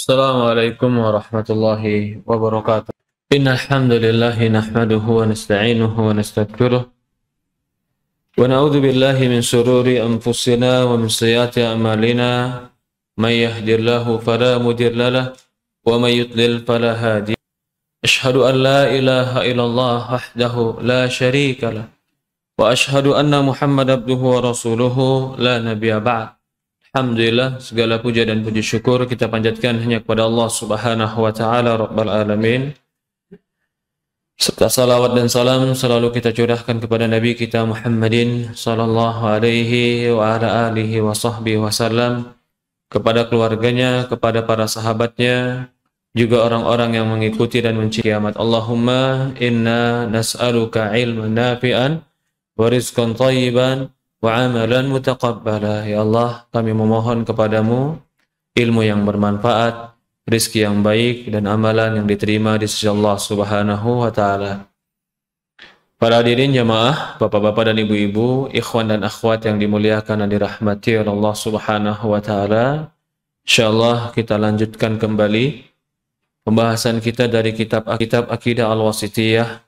Assalamualaikum warahmatullahi wabarakatuh. Innal hamdalillah nahmaduhu wa nasta'inuhu wa nastaghfiruh wa na'udzu billahi min shururi anfusina wa min sayyiati a'malina. May yahdihillahu fala mudilla lahu wa may yudlil fala hadiya. Asyhadu an la ilaha illallah wahdahu la syarika lah wa asyhadu anna Muhammadan abduhu wa rasuluhu la nabiyya ba'd. Alhamdulillah, segala puja dan puji syukur kita panjatkan hanya kepada Allah Subhanahu wa taala Rabbul alamin. Serta salawat dan salam selalu kita curahkan kepada Nabi kita Muhammadin sallallahu alaihi wa ala alihi wa sahbihi wasallam, kepada keluarganya, kepada para sahabatnya, juga orang-orang yang mengikuti dan mencintai kiamat. Allahumma inna nas'aluka ilman nafi'an wa rizqan thayyiban wa amalan mutaqabbala. Ya Allah, kami memohon kepadamu ilmu yang bermanfaat, rezeki yang baik, dan amalan yang diterima di sisi Allah Subhanahu wa taala. Para hadirin jamaah, bapak-bapak dan ibu-ibu, ikhwan dan akhwat yang dimuliakan dan dirahmati oleh Allah Subhanahu wa taala. Insyaallah kita lanjutkan kembali pembahasan kita dari kitab Aqidah Al-Wasithiyah.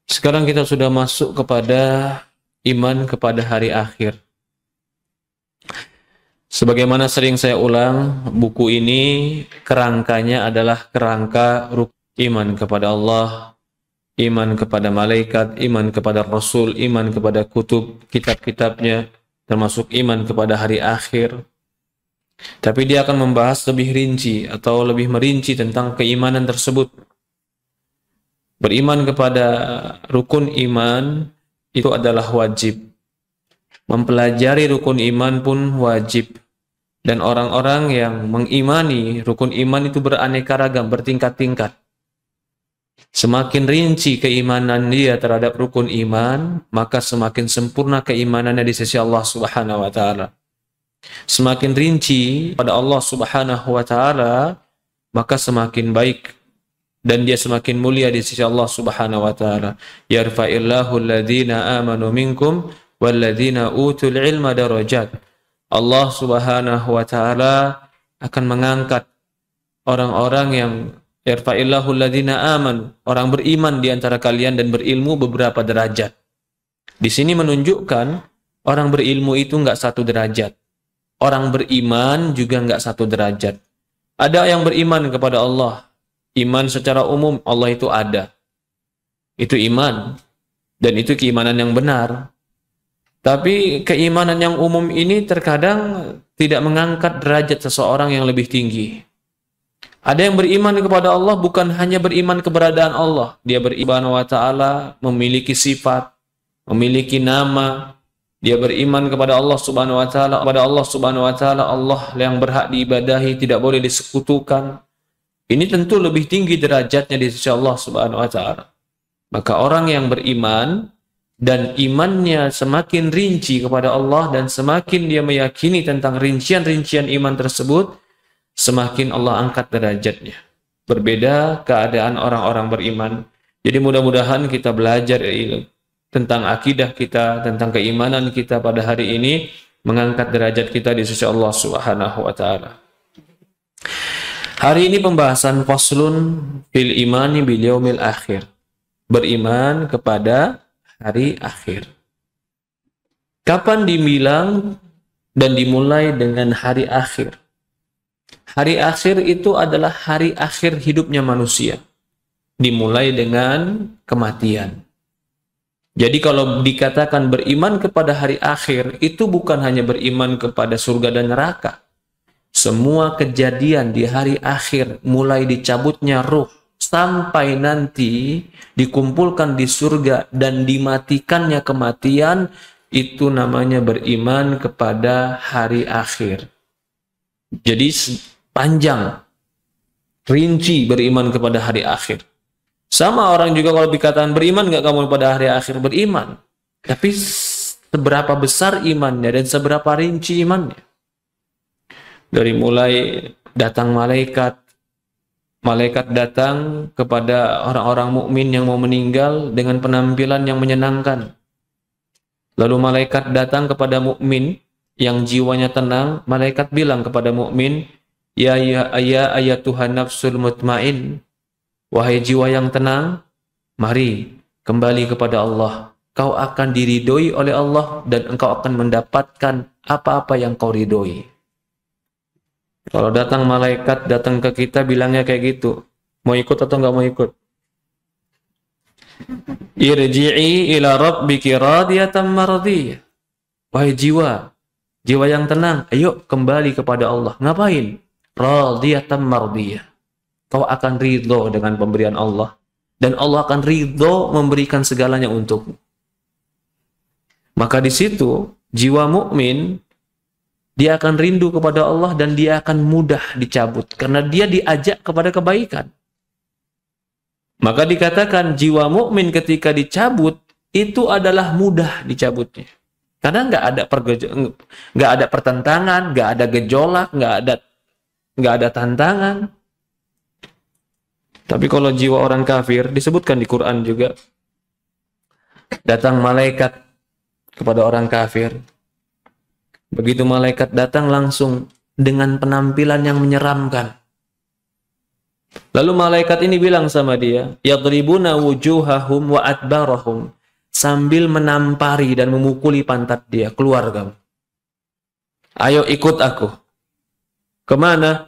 Sekarang kita sudah masuk kepada iman kepada hari akhir. Sebagaimana sering saya ulang, buku ini kerangkanya adalah kerangka iman kepada Allah, iman kepada malaikat, iman kepada Rasul, iman kepada kutub, kitab-kitabnya, termasuk iman kepada hari akhir. Tapi dia akan membahas lebih rinci atau lebih merinci tentang keimanan tersebut. Beriman kepada rukun iman itu adalah wajib. Mempelajari rukun iman pun wajib. Dan orang-orang yang mengimani rukun iman itu beraneka ragam, bertingkat-tingkat. Semakin rinci keimanan dia terhadap rukun iman, maka semakin sempurna keimanannya di sisi Allah Subhanahu wa taala. Semakin rinci pada Allah Subhanahu wa taala, maka semakin baik dan dia semakin mulia di sisi Allah Subhanahu wa taala. Yarfa'illahu alladhina amanu minkum walladhina utul ilma darajat. Allah Subhanahu wa taala akan mengangkat orang-orang yang yarfa'illahu alladhina amanu, orang beriman di antara kalian dan berilmu, beberapa derajat. Di sini menunjukkan orang berilmu itu enggak satu derajat. Orang beriman juga enggak satu derajat. Ada yang beriman kepada Allah. Iman secara umum, Allah itu ada. Itu iman. Dan itu keimanan yang benar. Tapi keimanan yang umum ini terkadang tidak mengangkat derajat seseorang yang lebih tinggi. Ada yang beriman kepada Allah bukan hanya beriman keberadaan Allah. Dia beriman wa ta'ala, memiliki sifat, memiliki nama. Dia beriman kepada Allah Subhanahu wa taala, Allah yang berhak diibadahi, tidak boleh disekutukan. Ini tentu lebih tinggi derajatnya di sisi Allah Subhanahu wa taala. Maka orang yang beriman dan imannya semakin rinci kepada Allah dan semakin dia meyakini tentang rincian-rincian iman tersebut, semakin Allah angkat derajatnya. Berbeda keadaan orang-orang beriman. Jadi mudah-mudahan kita belajar tentang akidah kita, tentang keimanan kita pada hari ini, mengangkat derajat kita di sisi Allah Subhanahu wa taala. Hari ini pembahasan faslun fil imani bil yaumil akhir. Beriman kepada hari akhir. Kapan dibilang dan dimulai dengan hari akhir? Hari akhir itu adalah hari akhir hidupnya manusia. Dimulai dengan kematian. Jadi kalau dikatakan beriman kepada hari akhir, itu bukan hanya beriman kepada surga dan neraka. Semua kejadian di hari akhir, mulai dicabutnya ruh, sampai nanti dikumpulkan di surga dan dimatikannya kematian, itu namanya beriman kepada hari akhir. Jadi panjang, rinci beriman kepada hari akhir. Sama orang juga kalau dikatakan beriman nggak kamu pada hari akhir, beriman. Tapi seberapa besar imannya dan seberapa rinci imannya. Dari mulai datang malaikat datang kepada orang-orang mukmin yang mau meninggal dengan penampilan yang menyenangkan. Lalu malaikat datang kepada mukmin yang jiwanya tenang, malaikat bilang kepada mukmin, ya ayatuhan nafsul mutmain, wahai jiwa yang tenang, mari kembali kepada Allah. Kau akan diridhoi oleh Allah dan engkau akan mendapatkan apa-apa yang kau ridhoi. Kalau datang malaikat datang ke kita bilangnya kayak gitu, mau ikut atau enggak mau ikut? Irji'i ila rabbiki radiyatan mardiyah. Wahai jiwa yang tenang, ayo kembali kepada Allah. Ngapain? Radiyatan mardiyah. Kau akan ridho dengan pemberian Allah dan Allah akan ridho memberikan segalanya untukmu. Maka di situ jiwa mukmin dia akan rindu kepada Allah dan dia akan mudah dicabut karena dia diajak kepada kebaikan. Maka dikatakan jiwa mukmin ketika dicabut itu adalah mudah dicabutnya. Karena nggak ada pertentangan, nggak ada gejolak, nggak ada tantangan. Tapi kalau jiwa orang kafir disebutkan di Quran juga, datang malaikat kepada orang kafir. Begitu malaikat datang langsung dengan penampilan yang menyeramkan. Lalu malaikat ini bilang sama dia, yadribuna wujuhahum wa adbarahum, sambil menampari dan memukuli pantat dia, keluar kamu. Ayo ikut aku. Kemana?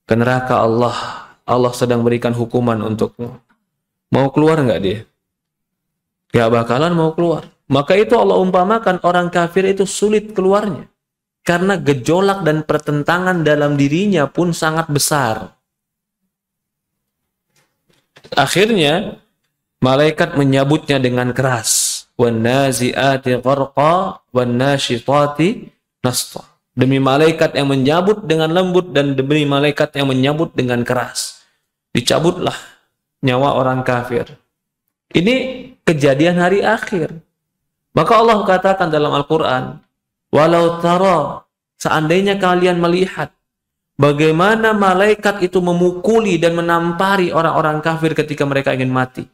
Ke neraka Allah. Allah sedang berikan hukuman untukmu. Mau keluar nggak dia? Gak bakalan mau keluar. Maka itu Allah umpamakan orang kafir itu sulit keluarnya. Karena gejolak dan pertentangan dalam dirinya pun sangat besar. Akhirnya malaikat menyambutnya dengan keras. Wan-nazi'ati gharqa wan-nashitati nashta. Demi malaikat yang menyambut dengan lembut dan demi malaikat yang menyambut dengan keras. Dicabutlah nyawa orang kafir. Ini kejadian hari akhir. Maka Allah katakan dalam Al-Quran, walau tara, seandainya kalian melihat bagaimana malaikat itu memukuli dan menampari orang-orang kafir ketika mereka ingin mati.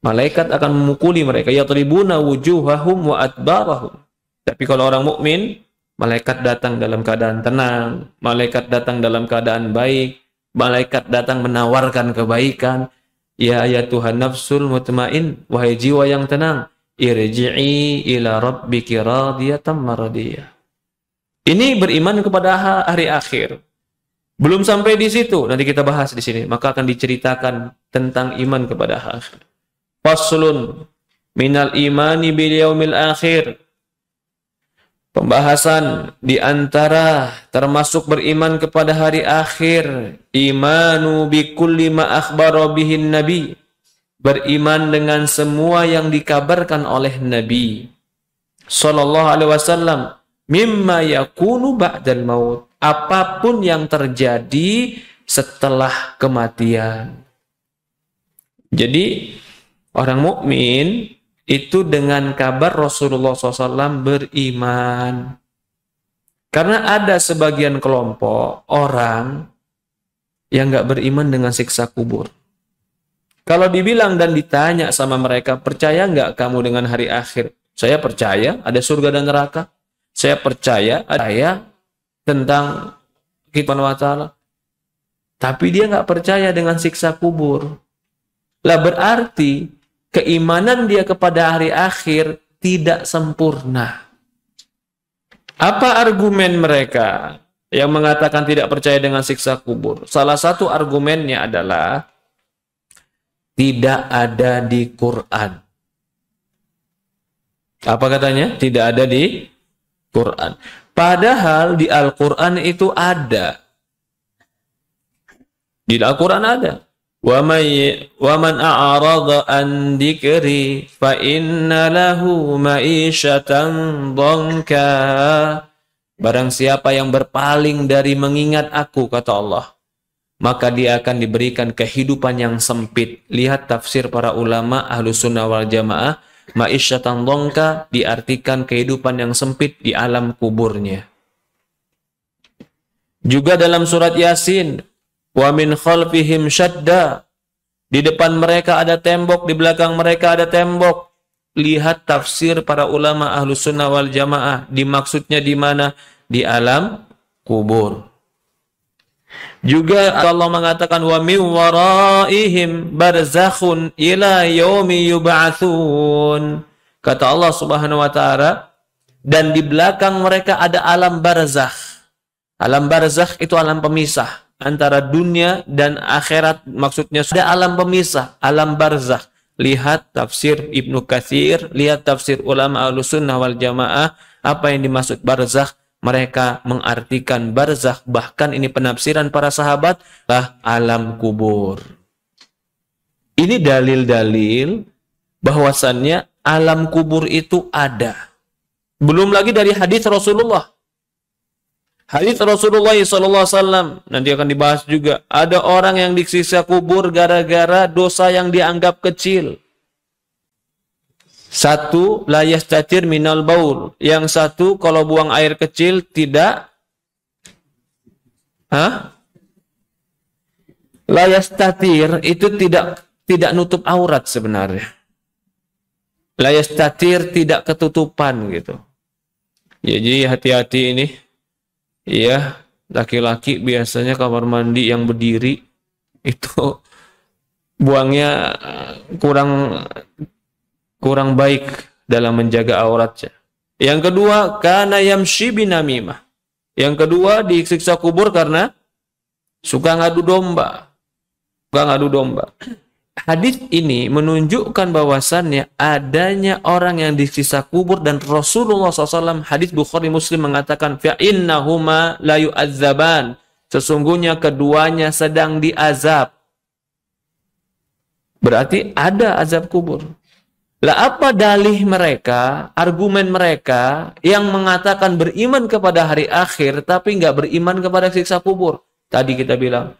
Malaikat akan memukuli mereka, yatribuna wujuhahum wa adbarahum. Tapi kalau orang mukmin, malaikat datang dalam keadaan tenang, malaikat datang dalam keadaan baik, malaikat datang menawarkan kebaikan. Ya Tuhan nafsul mutmain, wahai jiwa yang tenang, irji'i ila rabbiki radiyatan mardiyah. Ini beriman kepada hari akhir. Belum sampai di situ, nanti kita bahas di sini. Maka akan diceritakan tentang iman kepada hari akhir. Faslun minal imani bil yaumil akhir. Pembahasan di antara termasuk beriman kepada hari akhir, imanu bi kulli ma akhbara bihin nabi. Beriman dengan semua yang dikabarkan oleh Nabi sallallahu alaihi wasallam, mimma yakunu ba'dal maut, apapun yang terjadi setelah kematian. Jadi orang mukmin itu dengan kabar Rasulullah SAW beriman. Karena ada sebagian kelompok orang yang nggak beriman dengan siksa kubur. Kalau dibilang dan ditanya sama mereka, percaya nggak kamu dengan hari akhir? Saya percaya ada surga dan neraka. Saya percaya ada tentang kehidupan wa ta'ala. Tapi dia nggak percaya dengan siksa kubur. Lah berarti keimanan dia kepada hari akhir tidak sempurna. Apa argumen mereka yang mengatakan tidak percaya dengan siksa kubur? Salah satu argumennya adalah tidak ada di Quran. Apa katanya? Tidak ada di Quran. Padahal di Al-Quran itu ada. Di Al-Quran ada. Wa man a'rada an dzikri fa inna lahu ma'isyatan dhanka. Barang siapa yang berpaling dari mengingat aku, kata Allah, maka dia akan diberikan kehidupan yang sempit. Lihat tafsir para ulama Ahlus Sunnah wal Jamaah, ma'isyatan dhanka diartikan kehidupan yang sempit di alam kuburnya. Juga dalam surat Yasin, wa min khalfihim syadda. Di depan mereka ada tembok, di belakang mereka ada tembok. Lihat tafsir para ulama Ahlus Sunnah wal Jamaah. Dimaksudnya di mana? Di alam kubur. Juga Allah mengatakan wa min waraihim barzakhun ila yaumi yub'atsun. Kata Allah Subhanahu wa taala, dan di belakang mereka ada alam barzakh. Alam barzakh itu alam pemisah antara dunia dan akhirat, maksudnya ada alam pemisah, alam barzakh. Lihat tafsir Ibnu Katsir, lihat tafsir ulama Ahlussunnah wal Jamaah, apa yang dimaksud barzakh. Mereka mengartikan barzakh, bahkan ini penafsiran para sahabat, lah alam kubur. Ini dalil-dalil bahwasannya alam kubur itu ada. Belum lagi dari hadis Rasulullah. Hadis Rasulullah SAW nanti akan dibahas juga. Ada orang yang disiksa kubur gara-gara dosa yang dianggap kecil. Satu, la yastatir minal baul. Yang satu, kalau buang air kecil tidak la yastatir itu tidak nutup aurat sebenarnya. La yastatir tidak ketutupan gitu. Jadi hati-hati ini. Iya, laki-laki biasanya kamar mandi yang berdiri itu buangnya kurang baik dalam menjaga auratnya. Yang kedua, kana yamshi binamimah. Yang kedua, disiksa kubur karena suka ngadu domba. Hadis ini menunjukkan bahwasannya adanya orang yang disiksa kubur, dan Rasulullah SAW, hadis Bukhari Muslim mengatakan, fa innahuma la yu'adzaban. Sesungguhnya keduanya sedang diazab. Berarti ada azab kubur. Lah apa dalih mereka, argumen mereka yang mengatakan beriman kepada hari akhir tapi nggak beriman kepada siksa kubur? Tadi kita bilang,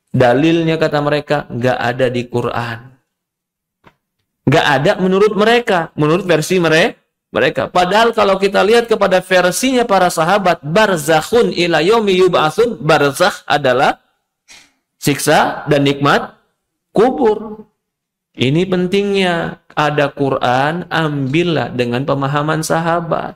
dalilnya kata mereka nggak ada di Quran. Nggak ada menurut mereka, menurut versi mereka. Padahal kalau kita lihat kepada versinya para sahabat, barzakhun ila yaumi yub'atsun, barzakh adalah siksa dan nikmat kubur. Ini pentingnya, ada Quran, ambillah dengan pemahaman sahabat.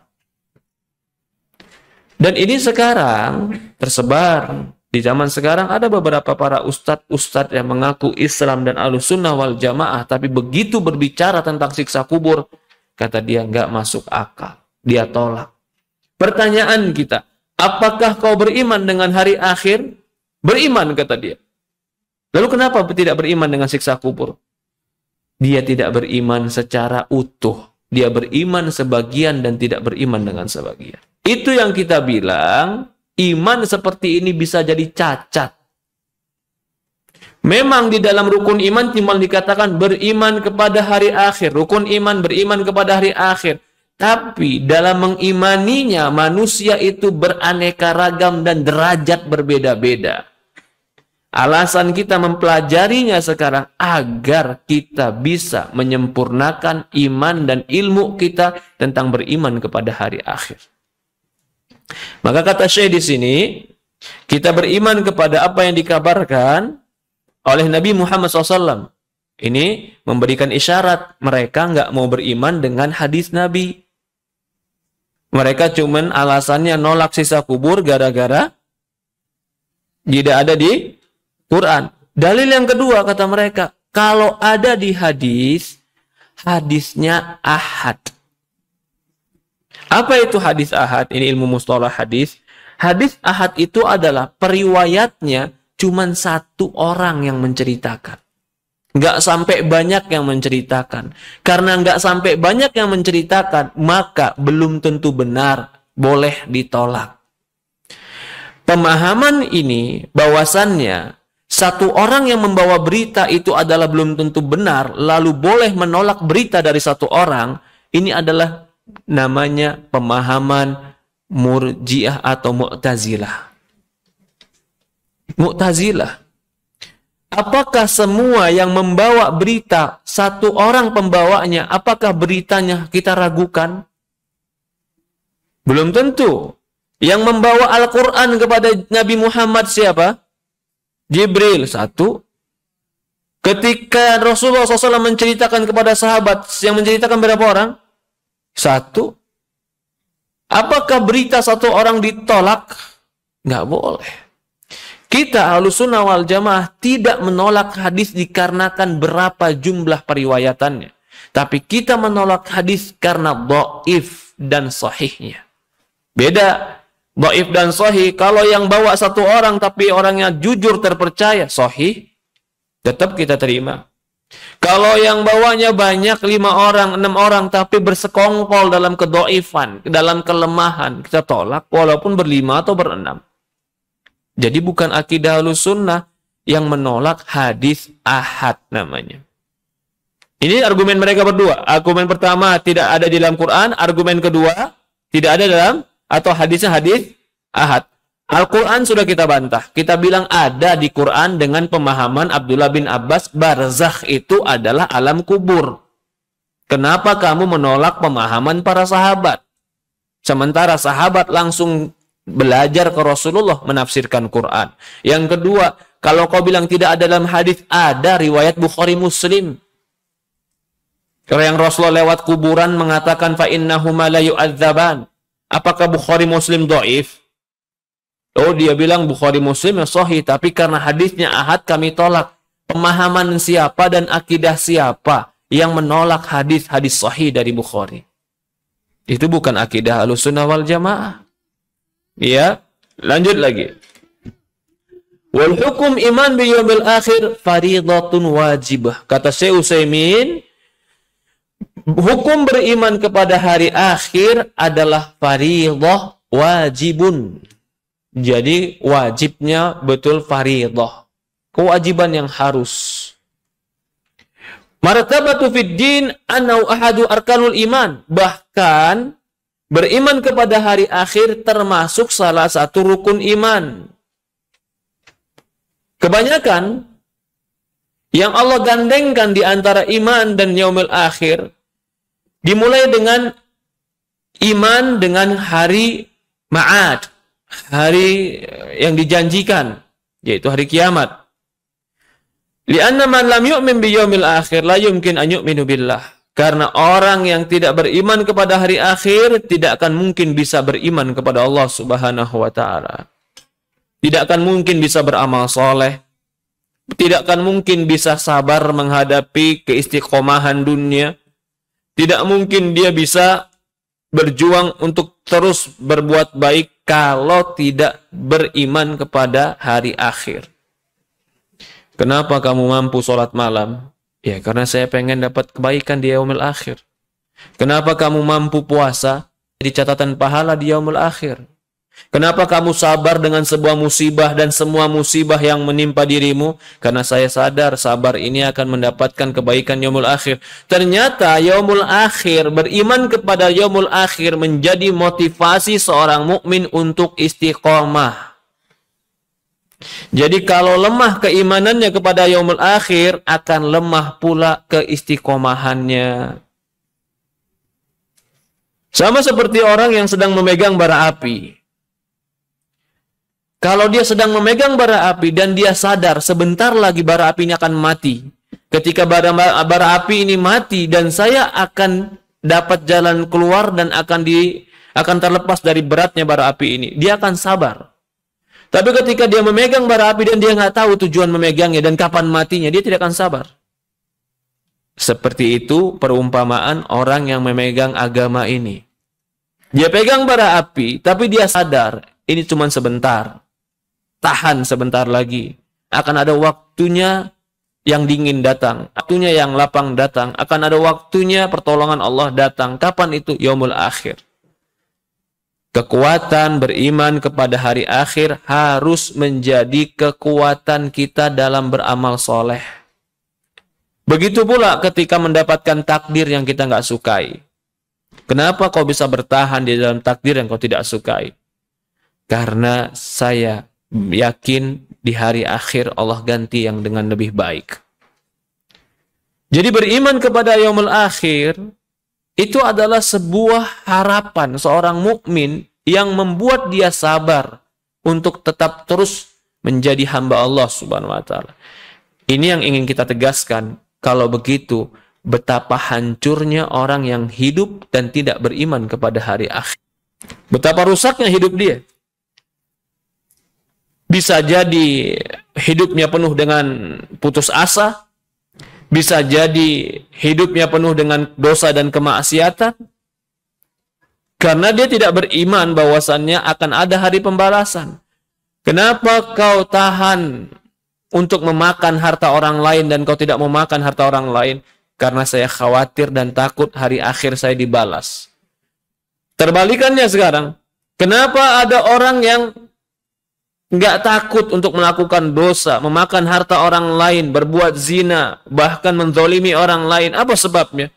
Dan ini sekarang tersebar. Di zaman sekarang ada beberapa para ustadz yang mengaku Islam dan Ahlussunnah wal Jamaah, tapi begitu berbicara tentang siksa kubur, kata dia nggak masuk akal. Dia tolak. Pertanyaan kita, apakah kau beriman dengan hari akhir? Beriman, kata dia. Lalu kenapa tidak beriman dengan siksa kubur? Dia tidak beriman secara utuh. Dia beriman sebagian dan tidak beriman dengan sebagian. Itu yang kita bilang, iman seperti ini bisa jadi cacat. Memang di dalam rukun iman timbal dikatakan beriman kepada hari akhir. Rukun iman beriman kepada hari akhir. Tapi dalam mengimaninya manusia itu beraneka ragam dan derajat berbeda-beda. Alasan kita mempelajarinya sekarang agar kita bisa menyempurnakan iman dan ilmu kita tentang beriman kepada hari akhir. Maka kata Syekh di sini, kita beriman kepada apa yang dikabarkan oleh Nabi Muhammad SAW. Ini memberikan isyarat mereka nggak mau beriman dengan hadis Nabi. Mereka cuman alasannya nolak siksa kubur gara-gara tidak ada di Quran. Dalil yang kedua kata mereka, kalau ada di hadis, hadisnya ahad. Apa itu hadis ahad? Ini ilmu mustalah hadis. Hadis ahad itu adalah periwayatnya cuman satu orang yang menceritakan. Nggak sampai banyak yang menceritakan. Karena nggak sampai banyak yang menceritakan, maka belum tentu benar, boleh ditolak. Pemahaman ini bahwasannya satu orang yang membawa berita itu adalah belum tentu benar, lalu boleh menolak berita dari satu orang, ini adalah namanya pemahaman Murji'ah atau Mu'tazilah. Mu'tazilah. Apakah semua yang membawa berita, satu orang pembawanya, apakah beritanya kita ragukan? Belum tentu. Yang membawa Al-Quran kepada Nabi Muhammad siapa? Jibril, satu. Ketika Rasulullah SAW menceritakan kepada sahabat, yang menceritakan berapa orang? Satu. Apakah berita satu orang ditolak? Nggak boleh. Kita Ahlussunnah wal Jamaah tidak menolak hadis dikarenakan berapa jumlah periwayatannya. Tapi kita menolak hadis karena dhaif dan sahihnya. Beda. Dhaif dan sahih. Kalau yang bawa satu orang tapi orangnya jujur terpercaya, sahih, tetap kita terima. Kalau yang bawanya banyak 5 orang, 6 orang tapi bersekongkol dalam kedhaifan, dalam kelemahan, kita tolak walaupun berlima atau berenam. Jadi bukan akidah Ahlussunnah yang menolak hadis ahad namanya. Ini argumen mereka berdua. Argumen pertama tidak ada di dalam Quran, argumen kedua tidak ada dalam atau hadisnya hadis ahad. Al-Quran sudah kita bantah. Kita bilang ada di Quran dengan pemahaman Abdullah bin Abbas, barzakh itu adalah alam kubur. Kenapa kamu menolak pemahaman para sahabat? Sementara sahabat langsung belajar ke Rasulullah menafsirkan Quran. Yang kedua, kalau kau bilang tidak ada dalam hadis, ada riwayat Bukhari Muslim. Kalau yang Rasulullah lewat kuburan mengatakan fa innahuma la yu'adzaban. Apakah Bukhari Muslim dhaif? Oh, dia bilang Bukhari Muslim yang sahih, tapi karena hadisnya ahad kami tolak. Pemahaman siapa dan akidah siapa yang menolak hadis-hadis sahih dari Bukhari? Itu bukan akidah Ahlussunnah wal Jamaah. Ya, lanjut lagi. Wal hukum iman bi yaumil akhir faridatun wajibah. Kata Syekh Utsaimin, hukum beriman kepada hari akhir adalah faridah wajibun. Jadi wajibnya betul faridah. Kewajiban yang harus. Martabatu fid din annahu ahadu arkanul iman. Bahkan beriman kepada hari akhir termasuk salah satu rukun iman. Kebanyakan yang Allah gandengkan di antara iman dan yaumil akhir dimulai dengan iman dengan hari ma'ad, hari yang dijanjikan, yaitu hari kiamat. Lianna man lam yu'min bi yaumil akhir la yumkin an yu'minu billah. Karena orang yang tidak beriman kepada hari akhir tidak akan mungkin bisa beriman kepada Allah Subhanahu wa taala. Tidak akan mungkin bisa beramal soleh. Tidak akan mungkin bisa sabar menghadapi keistiqomahan dunia. Tidak mungkin dia bisa berjuang untuk terus berbuat baik kalau tidak beriman kepada hari akhir. Kenapa kamu mampu sholat malam? Ya, karena saya pengen dapat kebaikan di yaumil akhir. Kenapa kamu mampu puasa? Di catatan pahala di yaumil akhir. Kenapa kamu sabar dengan sebuah musibah dan semua musibah yang menimpa dirimu? Karena saya sadar sabar ini akan mendapatkan kebaikan yaumul akhir. Ternyata yaumul akhir, beriman kepada yaumul akhir menjadi motivasi seorang mukmin untuk istiqomah. Jadi kalau lemah keimanannya kepada yaumul akhir, akan lemah pula keistiqomahannya. Sama seperti orang yang sedang memegang bara api. Kalau dia sedang memegang bara api dan dia sadar sebentar lagi bara api ini akan mati. Ketika bara api ini mati dan saya akan dapat jalan keluar dan akan terlepas dari beratnya bara api ini, dia akan sabar. Tapi ketika dia memegang bara api dan dia nggak tahu tujuan memegangnya dan kapan matinya, dia tidak akan sabar. Seperti itu perumpamaan orang yang memegang agama ini. Dia pegang bara api, tapi dia sadar ini cuma sebentar. Tahan sebentar lagi. Akan ada waktunya yang dingin datang. Waktunya yang lapang datang. Akan ada waktunya pertolongan Allah datang. Kapan itu? Yaumul akhir. Kekuatan beriman kepada hari akhir harus menjadi kekuatan kita dalam beramal soleh. Begitu pula ketika mendapatkan takdir yang kita nggak sukai. Kenapa kau bisa bertahan di dalam takdir yang kau tidak sukai? Karena saya yakin di hari akhir Allah ganti yang dengan lebih baik. Jadi beriman kepada yaumul akhir itu adalah sebuah harapan seorang mukmin yang membuat dia sabar untuk tetap terus menjadi hamba Allah Subhanahu wa taala. Ini yang ingin kita tegaskan. Kalau begitu, betapa hancurnya orang yang hidup dan tidak beriman kepada hari akhir. Betapa rusaknya hidup dia. Bisa jadi hidupnya penuh dengan putus asa. Bisa jadi hidupnya penuh dengan dosa dan kemaksiatan. Karena dia tidak beriman bahwasannya akan ada hari pembalasan. Kenapa kau tahan untuk memakan harta orang lain dan kau tidak memakan harta orang lain? Karena saya khawatir dan takut hari akhir saya dibalas. Terbalikannya sekarang. Kenapa ada orang yang nggak takut untuk melakukan dosa, memakan harta orang lain, berbuat zina, bahkan menzalimi orang lain? Apa sebabnya?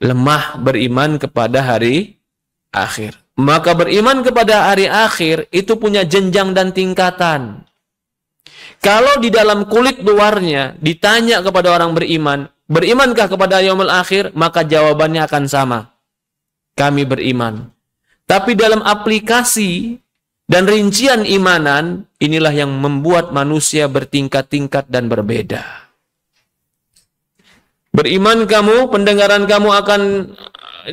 Lemah beriman kepada hari akhir. Maka beriman kepada hari akhir itu punya jenjang dan tingkatan. Kalau di dalam kulit luarnya ditanya kepada orang beriman, berimankah kepada yaumul akhir? Maka jawabannya akan sama. Kami beriman. Tapi dalam aplikasi dan rincian imanan, inilah yang membuat manusia bertingkat-tingkat dan berbeda. Beriman kamu, pendengaran kamu akan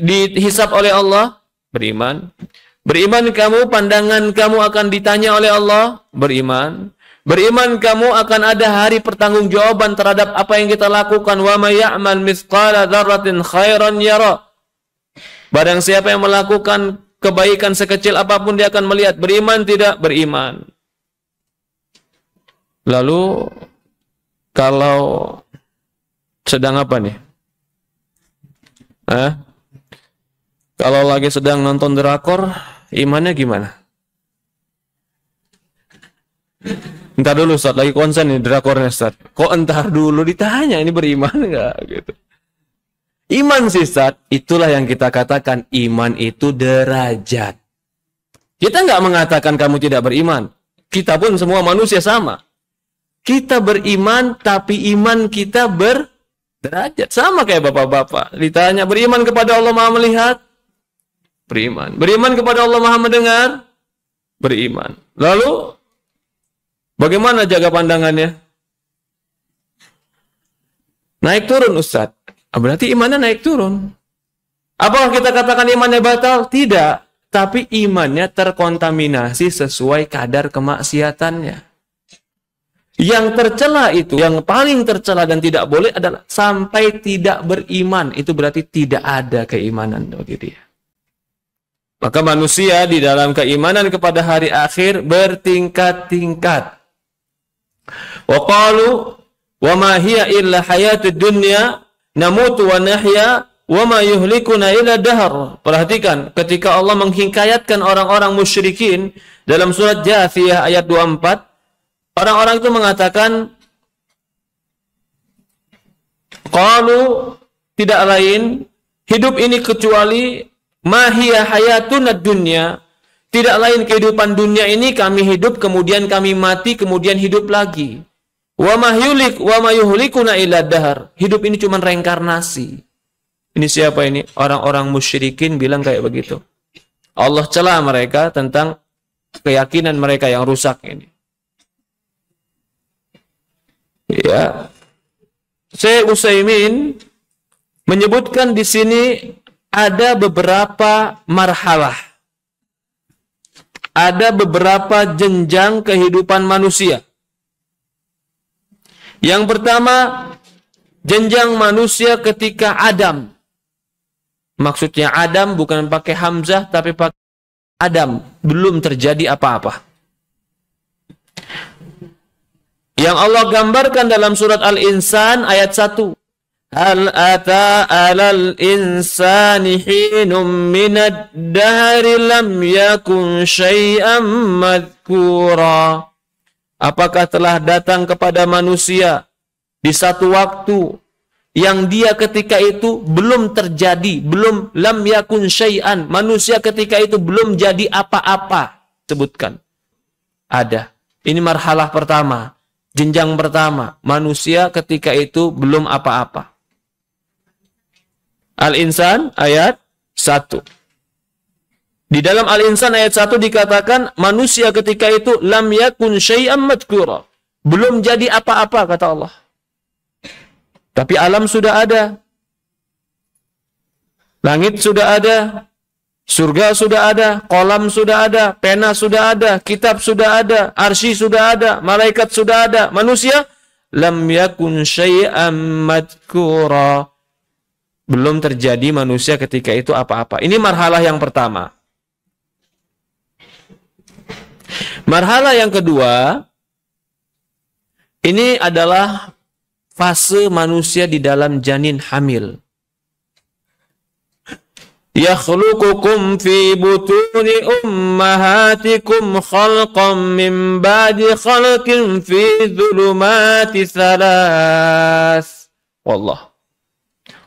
dihisap oleh Allah? Beriman. Beriman kamu, pandangan kamu akan ditanya oleh Allah? Beriman. Beriman kamu akan ada hari pertanggungjawaban terhadap apa yang kita lakukan. Wa may ya'mal mithqala dzarratin khairan yara. Barang siapa yang melakukan kebaikan sekecil apapun dia akan melihat. Beriman tidak? Beriman. Lalu kalau sedang apa nih? Kalau lagi sedang nonton drakor, imannya gimana? Entar dulu Ustaz, lagi konsen nih drakornya Ustaz. Kok entar dulu ditanya ini beriman enggak gitu. Iman sih Ustaz, itulah yang kita katakan iman itu derajat. Kita enggak mengatakan kamu tidak beriman. Kita pun semua manusia sama. Kita beriman tapi iman kita berderajat. Sama kayak bapak-bapak. Ditanya beriman kepada Allah Maha melihat? Beriman. Beriman kepada Allah Maha mendengar? Beriman. Lalu bagaimana jaga pandangannya? Naik turun Ustaz. Berarti imannya naik turun. Apakah kita katakan imannya batal? Tidak. Tapi imannya terkontaminasi sesuai kadar kemaksiatannya. Yang tercela itu, yang paling tercela dan tidak boleh adalah sampai tidak beriman. Itu berarti tidak ada keimanan bagi dia. Maka manusia di dalam keimanan kepada hari akhir bertingkat-tingkat. Wa qalu wa ma hiya illa hayatud dunya namutu wa nahya wa ma yuhlikuna illa dahr. Perhatikan ketika Allah menghikayatkan orang-orang musyrikin dalam surat Jathiyah ayat 24, orang-orang itu mengatakan qalu tidak lain hidup ini kecuali ma hiya hayatun ad-dunya. Tidak lain kehidupan dunia ini kami hidup, kemudian kami mati, kemudian hidup lagi. Wa ma yuhlikuna illa dahr. Hidup ini cuma reinkarnasi. Ini siapa ini? Orang-orang musyrikin bilang kayak begitu. Allah cela mereka tentang keyakinan mereka yang rusak ini. Ya. Syekh Utsaimin menyebutkan di sini ada beberapa marhalah. Ada beberapa jenjang kehidupan manusia. Yang pertama, jenjang manusia ketika Adam. Maksudnya Adam bukan pakai hamzah, tapi pakai Adam. Belum terjadi apa-apa. Yang Allah gambarkan dalam surat Al-Insan ayat 1. Hal ata alal insani hinum minad dahri lam yakun syai'am madhkura. Apakah telah datang kepada manusia di satu waktu yang dia ketika itu belum terjadi, belum lam yakun syai'an. Manusia ketika itu belum jadi apa-apa. Sebutkan. Ada. Ini marhalah pertama. Jenjang pertama. Manusia ketika itu belum apa-apa. Al-Insan ayat 1. Di dalam Al-Insan ayat 1 dikatakan manusia ketika itu lam yakun syai'am madhkura. Belum jadi apa-apa kata Allah. Tapi alam sudah ada. Langit sudah ada. Surga sudah ada, kolam sudah ada, pena sudah ada, kitab sudah ada, arsy sudah ada, malaikat sudah ada. Manusia lam yakun syai'an madhkura. Belum terjadi manusia ketika itu apa-apa. Ini marhalah yang pertama. Marhalah yang kedua, ini adalah fase manusia di dalam janin hamil. Yakhluqukum fi butuni ummahatikum khalqan min ba'di khalqin fi dhulumati thalas. Wallah.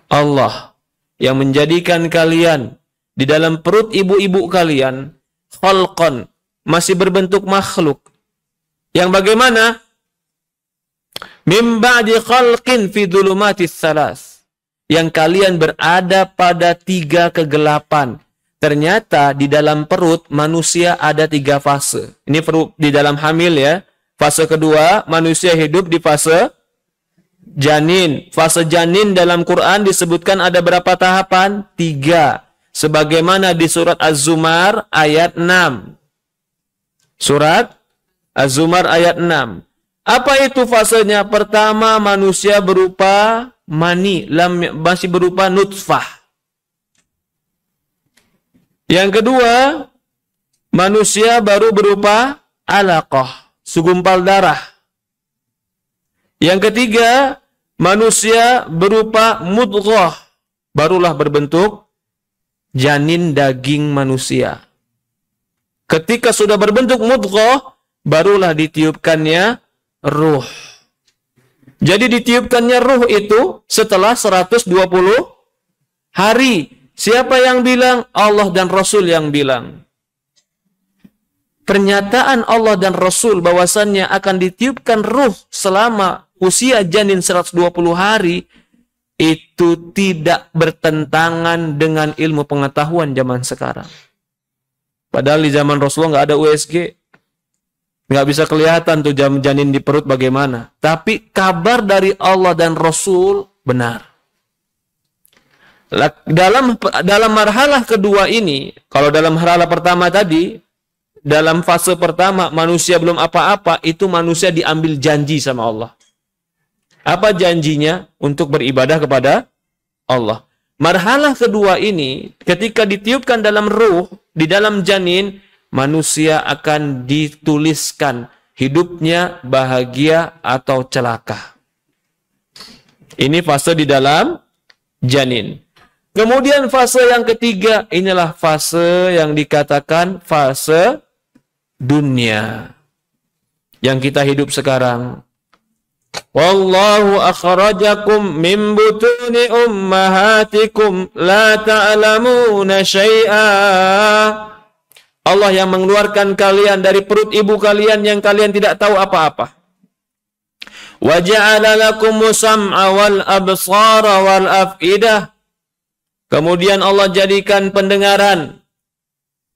Allah yang menjadikan kalian di dalam perut ibu-ibu kalian khalqan, masih berbentuk makhluk. Yang bagaimana? Min ba'di khalqin fi dhulumati thalas. Yang kalian berada pada 3 kegelapan. Ternyata di dalam perut manusia ada 3 fase. Ini perut di dalam hamil ya. Fase kedua, manusia hidup di fase janin. Fase janin dalam Quran disebutkan ada berapa tahapan? 3. Sebagaimana di surat Az-Zumar ayat 6. Surat Az-Zumar ayat 6. Apa itu fasenya? Pertama, manusia berupa mani, masih berupa nutfah. Yang kedua, manusia baru berupa alaqah, segumpal darah. Yang ketiga, manusia berupa mudghah, barulah berbentuk janin daging manusia. Ketika sudah berbentuk mudghah, barulah ditiupkannya ruh. Jadi ditiupkannya ruh itu setelah 120 hari. Siapa yang bilang? Allah dan Rasul yang bilang. Pernyataan Allah dan Rasul bahwasannya akan ditiupkan ruh selama usia janin 120 hari itu tidak bertentangan dengan ilmu pengetahuan zaman sekarang. Padahal di zaman Rasulullah nggak ada USG. Nggak bisa kelihatan tuh janin di perut bagaimana. Tapi kabar dari Allah dan Rasul benar. Dalam marhalah kedua ini, kalau dalam marhalah pertama tadi, dalam fase pertama manusia belum apa-apa, itu manusia diambil janji sama Allah. Apa janjinya? Untuk beribadah kepada Allah. Marhalah kedua ini, ketika ditiupkan dalam ruh, di dalam janin, manusia akan dituliskan hidupnya bahagia atau celaka. Ini fase di dalam janin. Kemudian fase yang ketiga, inilah fase yang dikatakan fase dunia. Yang kita hidup sekarang. Wallahu akhrajakum min butuni ummahatikum la ta'lamuna syai'a. Allah yang mengeluarkan kalian dari perut ibu kalian yang kalian tidak tahu apa-apa. Wa ja'ala lakumus sam'a wal absara wal af'idah. Kemudian Allah jadikan pendengaran,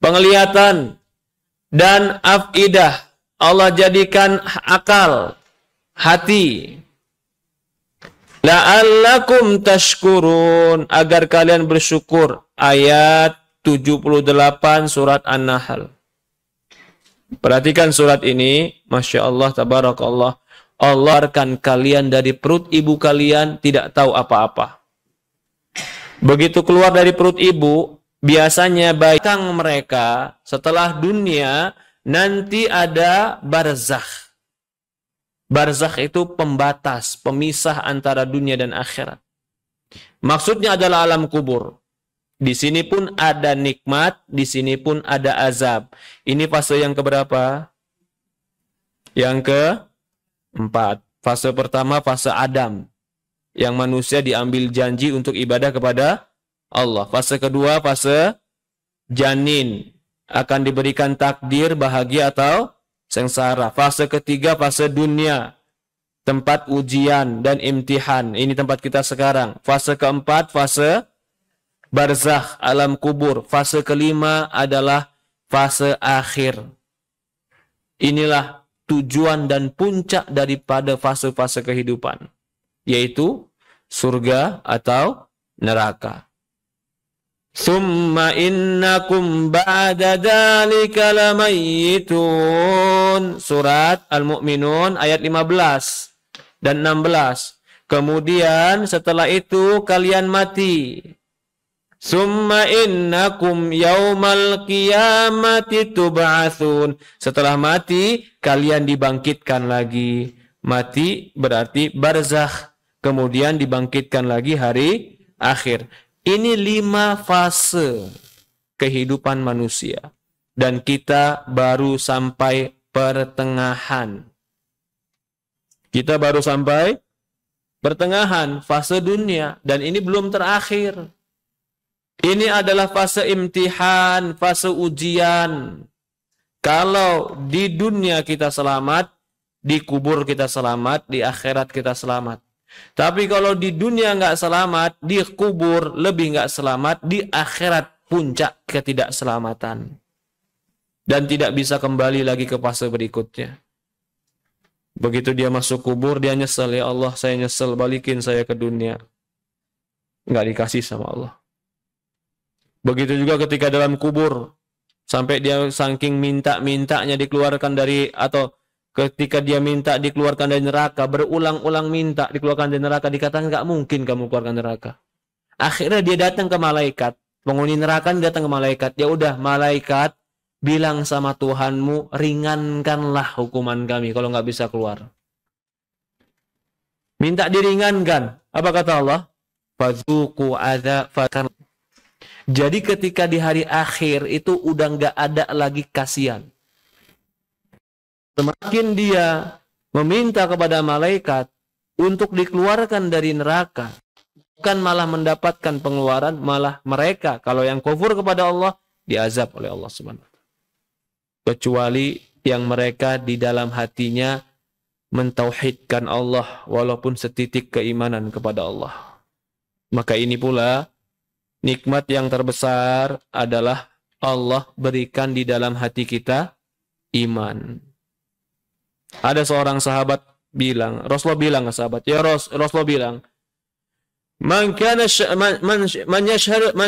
penglihatan, dan af'idah. Allah jadikan akal, hati. La'allakum tashkurun, agar kalian bersyukur. Ayat 78 surat An-Nahl. Perhatikan surat ini, Masya Allah, Tabarakallah. Allah akan kalian dari perut ibu kalian tidak tahu apa-apa. Begitu keluar dari perut ibu, biasanya batang mereka setelah dunia nanti ada barzakh. Barzakh itu pembatas, pemisah antara dunia dan akhirat. Maksudnya adalah alam kubur. Di sini pun ada nikmat, di sini pun ada azab. Ini fase yang keberapa? Yang keempat. Fase pertama fase Adam. Yang manusia diambil janji untuk ibadah kepada Allah. Fase kedua, fase janin. Akan diberikan takdir bahagia atau sengsara. Fase ketiga, fase dunia. Tempat ujian dan imtihan. Ini tempat kita sekarang. Fase keempat, fase barzakh, alam kubur. Fase kelima adalah fase akhir. Inilah tujuan dan puncak daripada fase-fase kehidupan. Yaitu surga atau neraka. Summa innakum ba'da dzalika lamayitun. Surat Al-Mu'minun ayat 15 dan 16. Kemudian setelah itu kalian mati. Summa innakum yaumal qiyamati tub'atsun. Setelah mati kalian dibangkitkan lagi. Mati berarti barzakh. Kemudian dibangkitkan lagi hari akhir. Ini 5 fase kehidupan manusia. Dan kita baru sampai pertengahan. Kita baru sampai pertengahan fase dunia. Dan ini belum terakhir. Ini adalah fase imtihan, fase ujian. Kalau di dunia kita selamat, di kubur kita selamat, di akhirat kita selamat. Tapi kalau di dunia nggak selamat, di kubur lebih nggak selamat, di akhirat puncak ketidakselamatan. Dan tidak bisa kembali lagi ke fase berikutnya. Begitu dia masuk kubur, dia nyesel, ya Allah saya nyesel, balikin saya ke dunia. Nggak dikasih sama Allah. Begitu juga ketika dalam kubur, sampai dia saking minta-mintanya dikeluarkan dari, atau ketika dia minta dikeluarkan dari neraka, berulang-ulang minta dikeluarkan dari neraka, dikatakan nggak mungkin kamu keluarkan neraka. Akhirnya dia datang ke malaikat, penghuni neraka datang ke malaikat. Ya udah malaikat, bilang sama Tuhanmu, ringankanlah hukuman kami kalau nggak bisa keluar. Minta diringankan. Apa kata Allah? Fadzuqu adzaban. Jadi ketika di hari akhir itu udah nggak ada lagi kasihan. Semakin dia meminta kepada malaikat untuk dikeluarkan dari neraka, bukan malah mendapatkan pengeluaran, malah mereka kalau yang kufur kepada Allah diazab oleh Allah Subhanahu wa taala. Kecuali yang mereka di dalam hatinya mentauhidkan Allah walaupun setitik keimanan kepada Allah. Maka ini pula nikmat yang terbesar adalah Allah berikan di dalam hati kita iman. Ada seorang sahabat bilang, Rasulullah bilang ke sahabat, ya Rasulullah bilang, man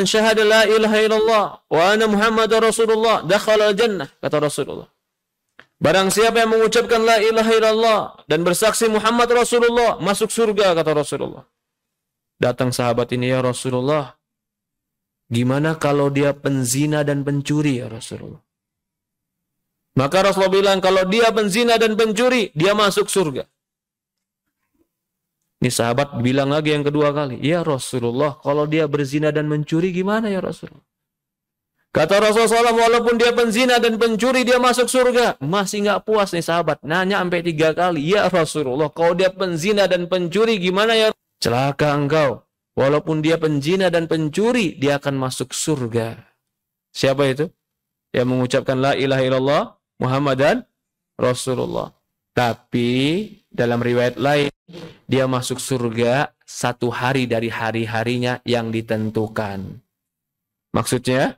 syahada la ilaha illallah wa anna Muhammadar Rasulullah dakhala al-jannah, kata Rasulullah. Barang siapa yang mengucapkan la ilaha illallah dan bersaksi Muhammad Rasulullah, masuk surga, kata Rasulullah. Datang sahabat ini, ya Rasulullah, gimana kalau dia penzina dan pencuri, ya Rasulullah? Maka Rasulullah bilang, kalau dia penzina dan pencuri, dia masuk surga. Ini sahabat bilang lagi yang kedua kali, ya Rasulullah, kalau dia berzina dan mencuri gimana ya Rasulullah? Kata Rasulullah SAW, walaupun dia penzina dan pencuri, dia masuk surga. Masih nggak puas nih sahabat, nanya sampai 3 kali, ya Rasulullah, kalau dia penzina dan pencuri gimana ya? Celaka engkau, walaupun dia penzina dan pencuri, dia akan masuk surga. Siapa itu? Yang mengucapkan la ilaha illallah Muhammadan Rasulullah. Tapi dalam riwayat lain, dia masuk surga 1 hari dari hari-harinya yang ditentukan. Maksudnya,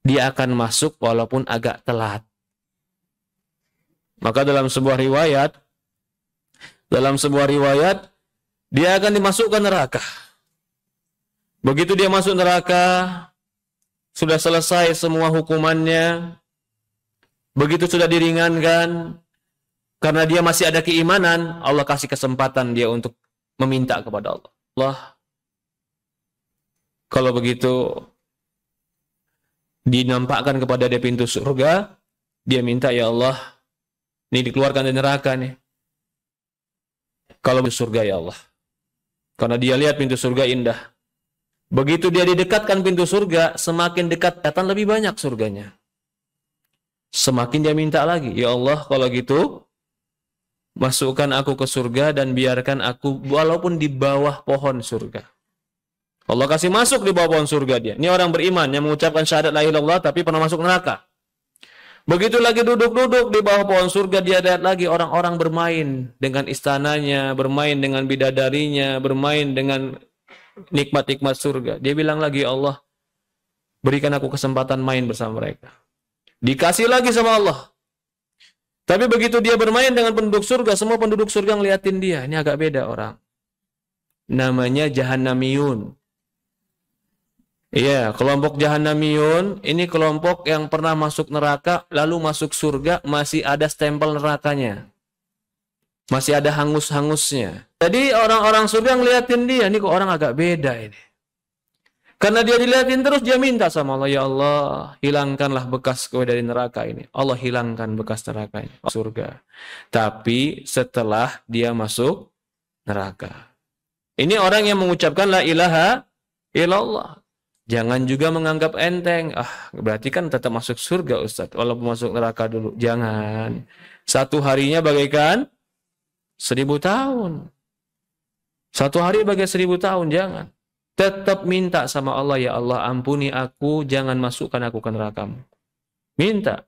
dia akan masuk walaupun agak telat. Maka dalam sebuah riwayat, dia akan dimasukkan neraka. Begitu dia masuk neraka, sudah selesai semua hukumannya, begitu sudah diringankan, karena dia masih ada keimanan, Allah kasih kesempatan dia untuk meminta kepada Allah. Allah, kalau begitu dinampakkan kepada dia pintu surga, dia minta, ya Allah, ini dikeluarkan dari neraka nih. Kalau surga, ya Allah. Karena dia lihat pintu surga indah. Begitu dia didekatkan pintu surga, semakin dekat datang lebih banyak surganya. Semakin dia minta lagi, ya Allah, kalau gitu masukkan aku ke surga dan biarkan aku walaupun di bawah pohon surga. Allah kasih masuk di bawah pohon surga dia. Ini orang beriman yang mengucapkan syahadat la ilaha illallah tapi pernah masuk neraka. Begitu lagi duduk-duduk di bawah pohon surga, dia lihat lagi orang-orang bermain dengan istananya, bermain dengan bidadarinya, bermain dengan nikmat-nikmat surga. Dia bilang lagi, ya Allah, berikan aku kesempatan main bersama mereka. Dikasih lagi sama Allah. Tapi begitu dia bermain dengan penduduk surga, semua penduduk surga ngeliatin dia. Ini agak beda orang. Namanya Jahannamiyun. Iya, kelompok Jahannamiyun ini kelompok yang pernah masuk neraka lalu masuk surga masih ada stempel nerakanya. Masih ada hangus-hangusnya. Jadi orang-orang surga ngeliatin dia, ini kok orang agak beda ini. Karena dia dilihatin terus, dia minta sama Allah, ya Allah, hilangkanlah bekas kau dari neraka ini. Allah hilangkan bekas neraka ini, surga. Tapi setelah dia masuk neraka. Ini orang yang mengucapkan la ilaha illallah. Jangan juga menganggap enteng. Berarti kan tetap masuk surga Ustaz, walaupun masuk neraka dulu. Jangan. Satu harinya bagaikan 1000 tahun. Satu hari bagai 1000 tahun, jangan. Tetap minta sama Allah, ya Allah ampuni aku, jangan masukkan aku ke neraka-Mu. Minta.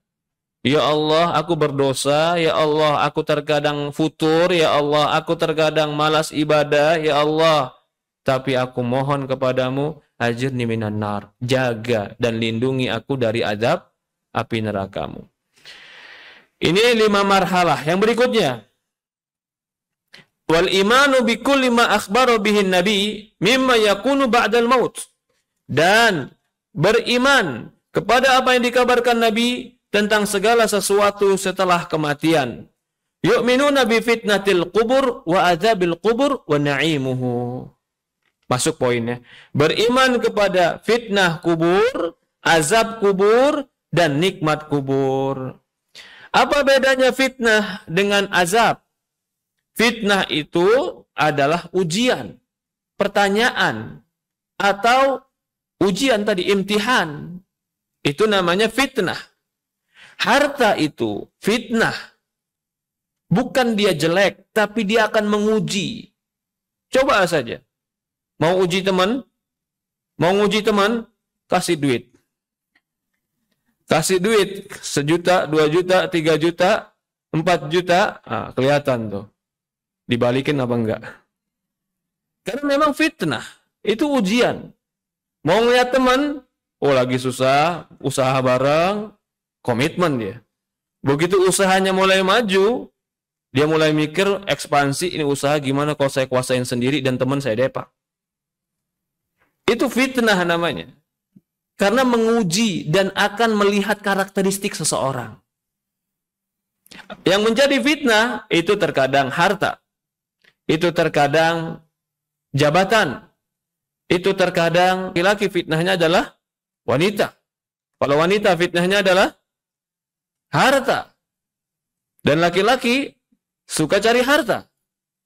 Ya Allah, aku berdosa, ya Allah, aku terkadang futur, ya Allah, aku terkadang malas ibadah, ya Allah. Tapi aku mohon kepadamu, ajirni minan nar. Jaga dan lindungi aku dari azab api neraka-Mu. Ini 5 marhalah. Yang berikutnya, wal imanu bi kulli ma akhbara bihi nabi mimma yakunu ba'dal maut. Dan beriman kepada apa yang dikabarkan Nabi tentang segala sesuatu setelah kematian. Yu'minuna bi fitnatil qubur wa adzabil qubur wa na'imuhu. Masuk poinnya. Beriman kepada fitnah kubur, azab kubur, dan nikmat kubur. Apa bedanya fitnah dengan azab? Fitnah itu adalah ujian, pertanyaan, atau ujian tadi, imtihan. Itu namanya fitnah. Harta itu fitnah. Bukan dia jelek, tapi dia akan menguji. Coba saja. Mau uji teman? Mau nguji teman? Kasih duit. Kasih duit 1 juta, 2 juta, 3 juta, 4 juta. Kelihatan tuh. Dibalikin apa enggak? Karena memang fitnah. Itu ujian. Mau ngeliat teman? Lagi susah. Usaha bareng. Komitmen dia. Begitu usahanya mulai maju, dia mulai mikir ekspansi. Ini usaha gimana kalau saya kuasain sendiri dan teman saya depak. Itu fitnah namanya. Karena menguji dan akan melihat karakteristik seseorang. Yang menjadi fitnah itu terkadang harta. Itu terkadang jabatan. Itu terkadang laki-laki fitnahnya adalah wanita. Kalau wanita fitnahnya adalah harta. Dan laki-laki suka cari harta.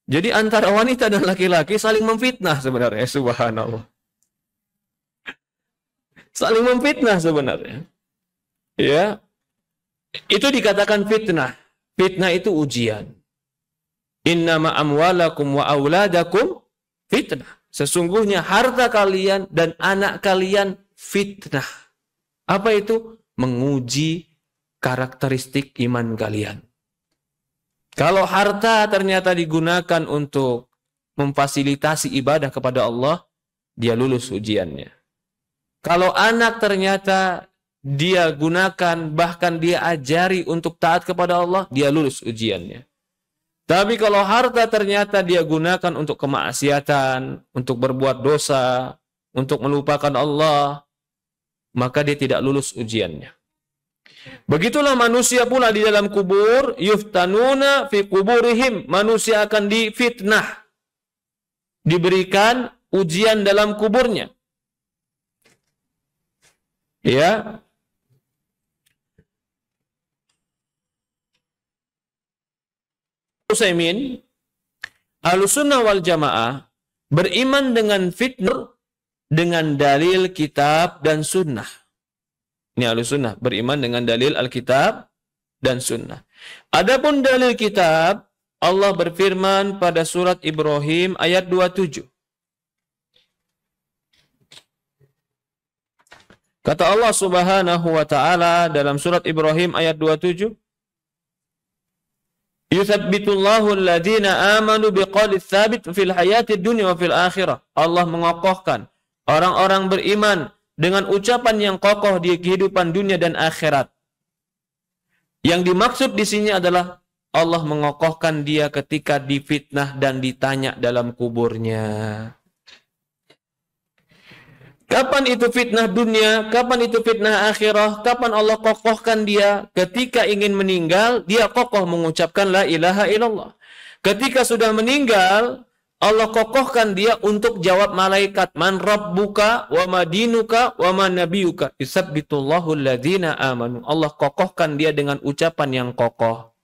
Jadi antara wanita dan laki-laki saling memfitnah sebenarnya. Subhanallah. Saling memfitnah sebenarnya. Ya. Itu dikatakan fitnah. Fitnah itu ujian. Innama amwalakum wa auladakum fitnah. Sesungguhnya harta kalian dan anak kalian fitnah. Apa itu? Menguji karakteristik iman kalian. Kalau harta ternyata digunakan untuk memfasilitasi ibadah kepada Allah, dia lulus ujiannya. Kalau anak ternyata dia gunakan, bahkan dia ajari untuk taat kepada Allah, dia lulus ujiannya. Tapi kalau harta ternyata dia gunakan untuk kemaksiatan, untuk berbuat dosa, untuk melupakan Allah, maka dia tidak lulus ujiannya. Begitulah manusia pula di dalam kubur, yuftanuna fi kuburihim. Manusia akan difitnah, diberikan ujian dalam kuburnya. Ya. Utsaimin, Ahlussunnah wal Jamaah beriman dengan fitnah dengan dalil kitab dan sunnah. Ini Ahlussunnah beriman dengan dalil Alkitab dan sunnah. Adapun dalil kitab, Allah berfirman pada surat Ibrahim ayat 27. Kata Allah Subhanahu wa taala dalam surat Ibrahim ayat 27, Yuthabbitullahu alladhina amanu biqaulis tsabit fil hayatid dunya wa fil akhirah. Allah mengokohkan orang-orang beriman dengan ucapan yang kokoh di kehidupan dunia dan akhirat. Yang dimaksud di sini adalah Allah mengokohkan dia ketika difitnah dan ditanya dalam kuburnya. Kapan itu fitnah dunia? Kapan itu fitnah akhirah? Kapan Allah kokohkan dia? Ketika ingin meninggal, dia kokoh mengucapkan la ilaha illallah. Ketika sudah meninggal, Allah kokohkan dia untuk jawab malaikat. Man rabbuka wa madinuka wa man nabiyuka. Yusabbitullahu alladhina amanu. Allah kokohkan dia dengan ucapan yang kokoh.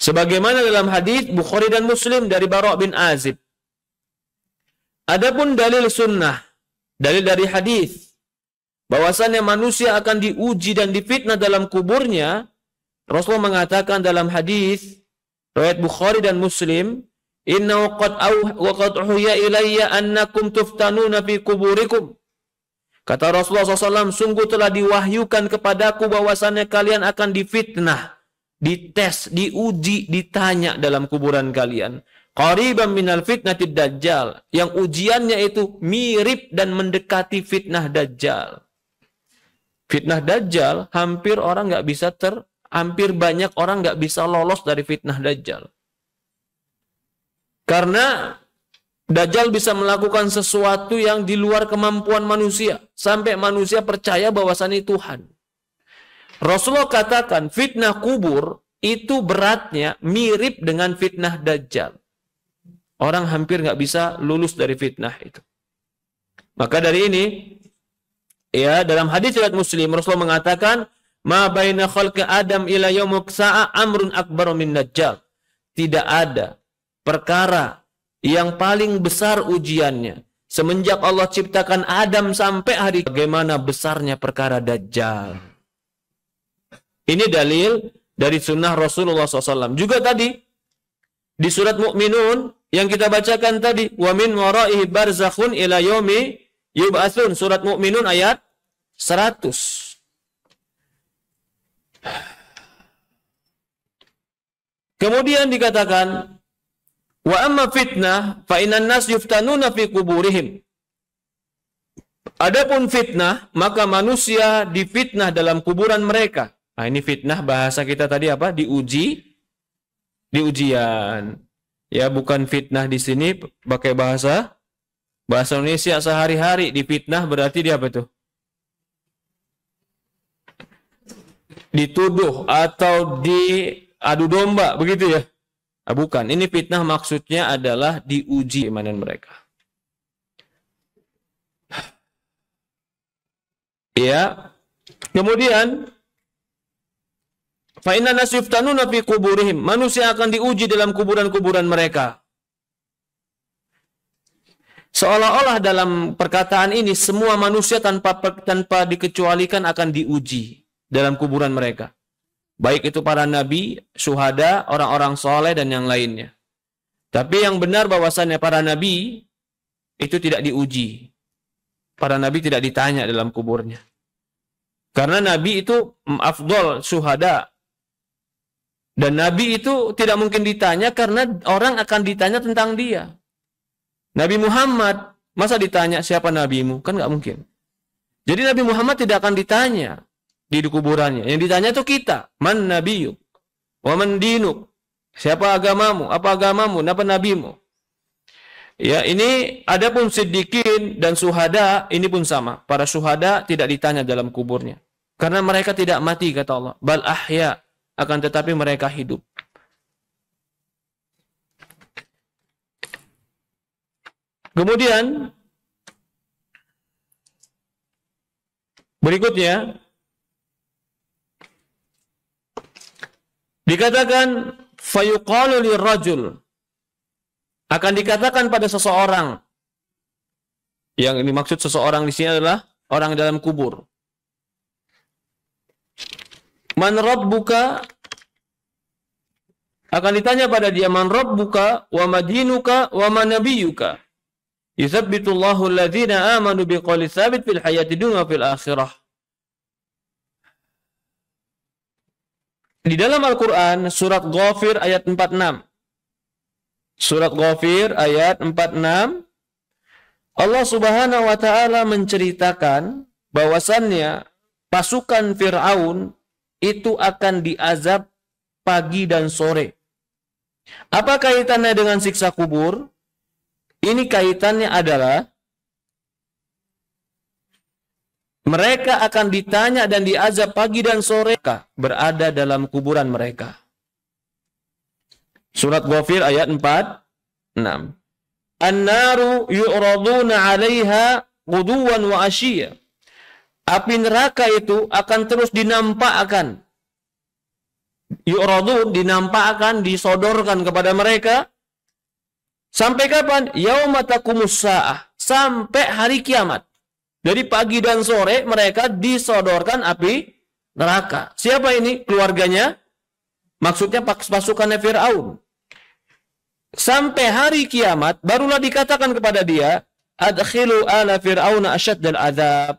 Sebagaimana dalam hadis Bukhari dan Muslim dari Bara' bin Azib. Adapun dalil sunnah, dalil dari hadis, bahwasannya manusia akan diuji dan difitnah dalam kuburnya, Rasulullah mengatakan dalam hadis riwayat Bukhari dan Muslim, "Innahu qad uhiya ilayya annakum tuftanuna fi kuburikum." Kata Rasulullah SAW, sungguh telah diwahyukan kepadaku bahwasannya kalian akan difitnah, dites, diuji, ditanya dalam kuburan kalian. Qariban minal fitnatid dajjal, yang ujiannya itu mirip dan mendekati fitnah dajjal. Fitnah dajjal hampir banyak orang nggak bisa lolos dari fitnah dajjal. Karena dajjal bisa melakukan sesuatu yang di luar kemampuan manusia sampai manusia percaya bahwasannya Tuhan. Rasulullah katakan fitnah kubur itu beratnya mirip dengan fitnah dajjal. Orang hampir nggak bisa lulus dari fitnah itu. Maka dari ini, ya dalam hadis riwayat Muslim, Rasulullah mengatakan, "Ma baina khalqi Adam ila yaumil sa'a amrun akbaru min dajjal." Tidak ada perkara yang paling besar ujiannya semenjak Allah ciptakan Adam sampai hari bagaimana besarnya perkara dajjal. Ini dalil dari sunnah Rasulullah SAW. Juga tadi di surat Mu'minun yang kita bacakan tadi, wa min waraihi barzakhun ila yaumi yub'atsun, surat Mu'minun ayat 100. Kemudian dikatakan, wa amma fitnah fa innan nas yuftanuna fi kuburihim. Adapun fitnah, maka manusia difitnah dalam kuburan mereka. Nah, ini fitnah bahasa kita tadi apa? Diuji, di ujian. Ya, bukan fitnah di sini pakai bahasa Indonesia sehari-hari. Difitnah berarti dia apa tuh? Dituduh atau diadu domba, begitu ya? Nah, bukan. Ini fitnah maksudnya adalah diuji keimanan mereka. Ya. Kemudian fa inna nas yuftanuna fi kuburihim. Manusia akan diuji dalam kuburan-kuburan mereka. Seolah-olah dalam perkataan ini semua manusia tanpa dikecualikan akan diuji dalam kuburan mereka. Baik itu para nabi, syuhada, orang-orang soleh dan yang lainnya. Tapi yang benar bahwasannya para nabi itu tidak diuji. Para nabi tidak ditanya dalam kuburnya. Karena nabi itu afdol syuhada. Dan Nabi itu tidak mungkin ditanya karena orang akan ditanya tentang dia. Nabi Muhammad, masa ditanya siapa nabimu? Kan nggak mungkin. Jadi Nabi Muhammad tidak akan ditanya di kuburannya. Yang ditanya itu kita. Man nabiyuk? Wa man dinuk? Siapa agamamu? Apa agamamu? Apa nabimu? Ya, ini adapun siddiqin dan syuhada, ini pun sama. Para syuhada tidak ditanya dalam kuburnya. Karena mereka tidak mati, kata Allah. Bal ahya. Akan tetapi mereka hidup. Kemudian berikutnya dikatakan fayuqalu lirrajul, akan dikatakan pada seseorang. Yang dimaksud seseorang di sini adalah orang dalam kubur. Man rabbuka, akan ditanya pada dia, man rabbuka wa madinuka wa man nabiyuka. Yuthabbitullahu alladhina amanu biqawli tsabit fil hayati dunya fil akhirah. Di dalam Al-Qur'an surat Ghafir ayat 46. Surat Ghafir ayat 46, Allah Subhanahu wa taala menceritakan bahwasannya pasukan Firaun itu akan diazab pagi dan sore. Apa kaitannya dengan siksa kubur? Ini kaitannya adalah Mereka akan ditanya dan diazab pagi dan sore berada dalam kuburan mereka. Surat Ghafir ayat 4:6. An-naru yu'raduna 'alaiha ghuduwan wa 'ashiyya. Api neraka itu akan terus dinampakkan. Yu'radun, dinampakkan, disodorkan kepada mereka. Sampai kapan? Yauma taqumus saah, sampai hari kiamat. Jadi pagi dan sore mereka disodorkan api neraka. Siapa ini? Keluarganya. Maksudnya pasukannya Fir'aun. Sampai hari kiamat barulah dikatakan kepada dia, adkhilu ala fir'auna asyaddal adzab.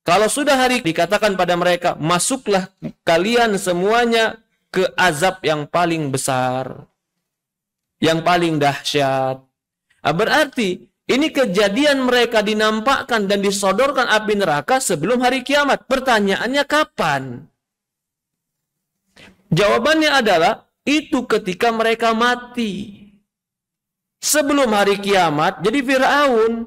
Kalau sudah hari dikatakan pada mereka, masuklah kalian semuanya ke azab yang paling besar, yang paling dahsyat. Berarti ini kejadian mereka dinampakkan dan disodorkan api neraka sebelum hari kiamat. Pertanyaannya kapan? Jawabannya adalah itu ketika mereka mati. Sebelum hari kiamat, jadi Fir'aun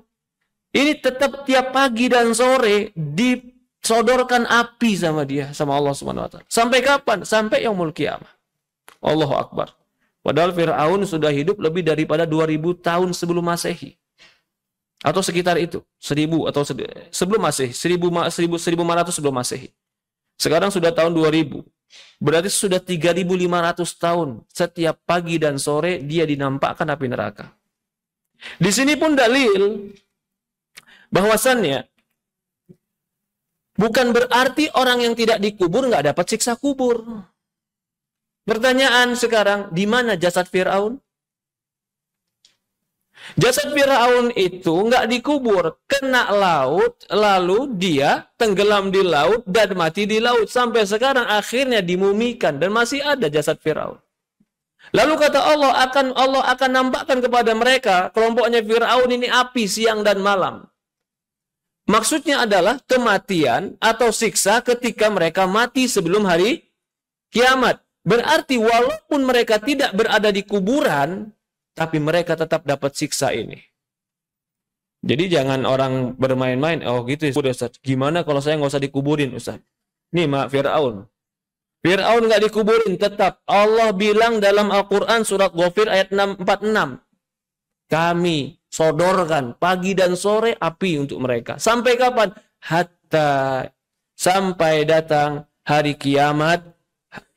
ini tetap tiap pagi dan sore disodorkan api sama dia, sama Allah Subhanahu wa taala. Sampai kapan? Sampai yaumul kiamah. Allahu Akbar. Padahal Fir'aun sudah hidup lebih daripada 2000 tahun sebelum Masehi. Atau sekitar itu, 1000 atau sebelum Masehi, 1500 sebelum Masehi. Sekarang sudah tahun 2000. Berarti sudah 3500 tahun setiap pagi dan sore dia dinampakkan api neraka. Di sini pun dalil bahwasannya bukan berarti orang yang tidak dikubur nggak dapat siksa kubur. Pertanyaan sekarang, di mana jasad Fir'aun? Jasad Fir'aun itu nggak dikubur, kena laut, lalu dia tenggelam di laut dan mati di laut. Sampai sekarang akhirnya dimumikan dan masih ada jasad Fir'aun. Lalu kata Allah akan nampakkan kepada mereka, kelompoknya Fir'aun ini api siang dan malam. Maksudnya adalah kematian atau siksa ketika mereka mati sebelum hari kiamat. Berarti walaupun mereka tidak berada di kuburan, tapi mereka tetap dapat siksa ini. Jadi jangan orang bermain-main. Oh gitu Ustaz. Gimana kalau saya nggak usah dikuburin Ustaz? Nih Fir'aun. Fir'aun nggak dikuburin tetap. Allah bilang dalam Al-Quran surat Ghafir ayat 46. Kami sodorkan pagi dan sore api untuk mereka. Sampai kapan? Hatta sampai datang hari kiamat.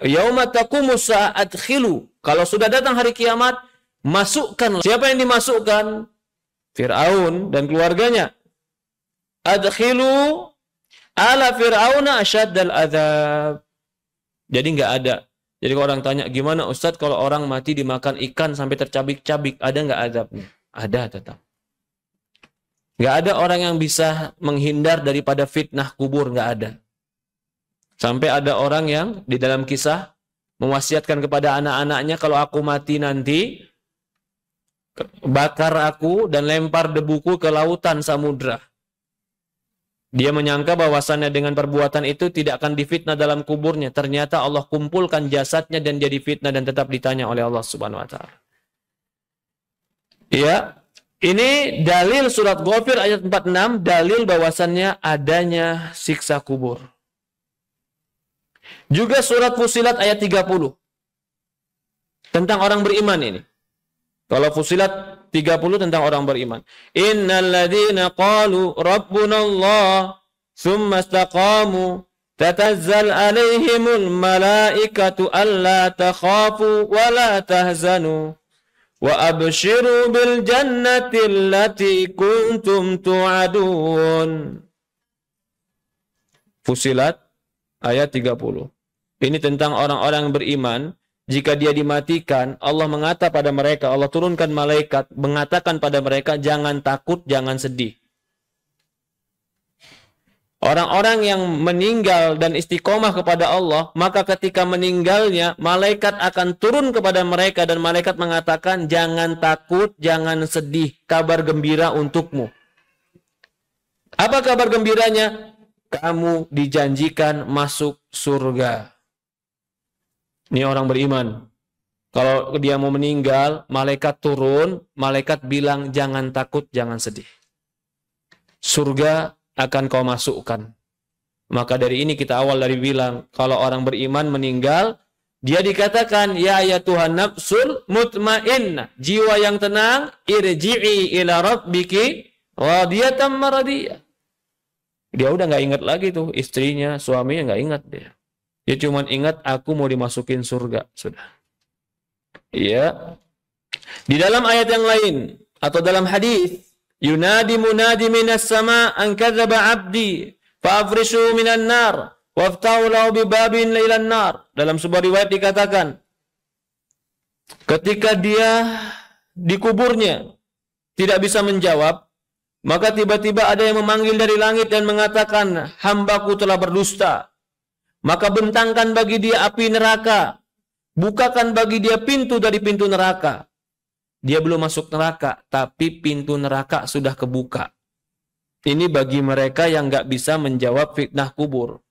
Yauma taqumus sa'at khilu. Kalau sudah datang hari kiamat, masukkan. Siapa yang dimasukkan? Fir'aun dan keluarganya. Adkhilu ala fir'auna asyaddal adzab. Jadi nggak ada. Jadi kalau orang tanya, gimana Ustadz kalau orang mati dimakan ikan sampai tercabik-cabik, ada nggak azabnya? Ada tetap. Nggak ada orang yang bisa menghindar daripada fitnah kubur, nggak ada. Sampai ada orang yang di dalam kisah mewasiatkan kepada anak-anaknya, kalau aku mati nanti, bakar aku dan lempar debuku ke lautan samudra. Dia menyangka bahwasannya dengan perbuatan itu tidak akan difitnah dalam kuburnya. Ternyata Allah kumpulkan jasadnya dan jadi fitnah dan tetap ditanya oleh Allah Subhanahu wa taala. Ya, ini dalil surat Ghafir ayat 46, dalil bahwasannya adanya siksa kubur. Juga surat Fussilat ayat 30. Tentang orang beriman ini. Kalau Fussilat 30 tentang orang beriman. Innal ladzina qalu rabbuna Allah tsumma istaqamu tatazzal alaihimul malaikatu alla takhafu wa la tahzanu wa abshiru bil jannati allati kuntum tu'adun. Fussilat ayat 30. Ini tentang orang-orang beriman. Jika dia dimatikan, Allah mengatakan pada mereka, Allah turunkan malaikat, mengatakan pada mereka, jangan takut, jangan sedih. Orang-orang yang meninggal dan istiqomah kepada Allah, maka ketika meninggalnya, malaikat akan turun kepada mereka dan malaikat mengatakan, jangan takut, jangan sedih, kabar gembira untukmu. Apa kabar gembiranya? Kamu dijanjikan masuk surga. Ini orang beriman. Kalau dia mau meninggal, malaikat turun, malaikat bilang jangan takut, jangan sedih. Surga akan kau masukkan. Maka dari ini kita awal dari bilang, kalau orang beriman meninggal, dia dikatakan, ya Tuhan nafsul mutmainnah, jiwa yang tenang, irji'i ila rabbiki radiyatan maradiyah. Dia udah nggak ingat lagi tuh istrinya, suaminya nggak ingat dia. Dia cuma ingat aku mau dimasukin surga, sudah. Iya. Di dalam ayat yang lain atau dalam hadis, yunadi munadi minas sama an kadzaba abdi fa'afrishu minan nar waftahu lahu bibabin lailan nar. Dalam sebuah riwayat dikatakan, ketika dia di kuburnya tidak bisa menjawab, maka tiba-tiba ada yang memanggil dari langit dan mengatakan, hambaku telah berdusta. Maka bentangkan bagi dia api neraka. Bukakan bagi dia pintu dari pintu neraka. Dia belum masuk neraka, tapi pintu neraka sudah kebuka. Ini bagi mereka yang nggak bisa menjawab fitnah kubur.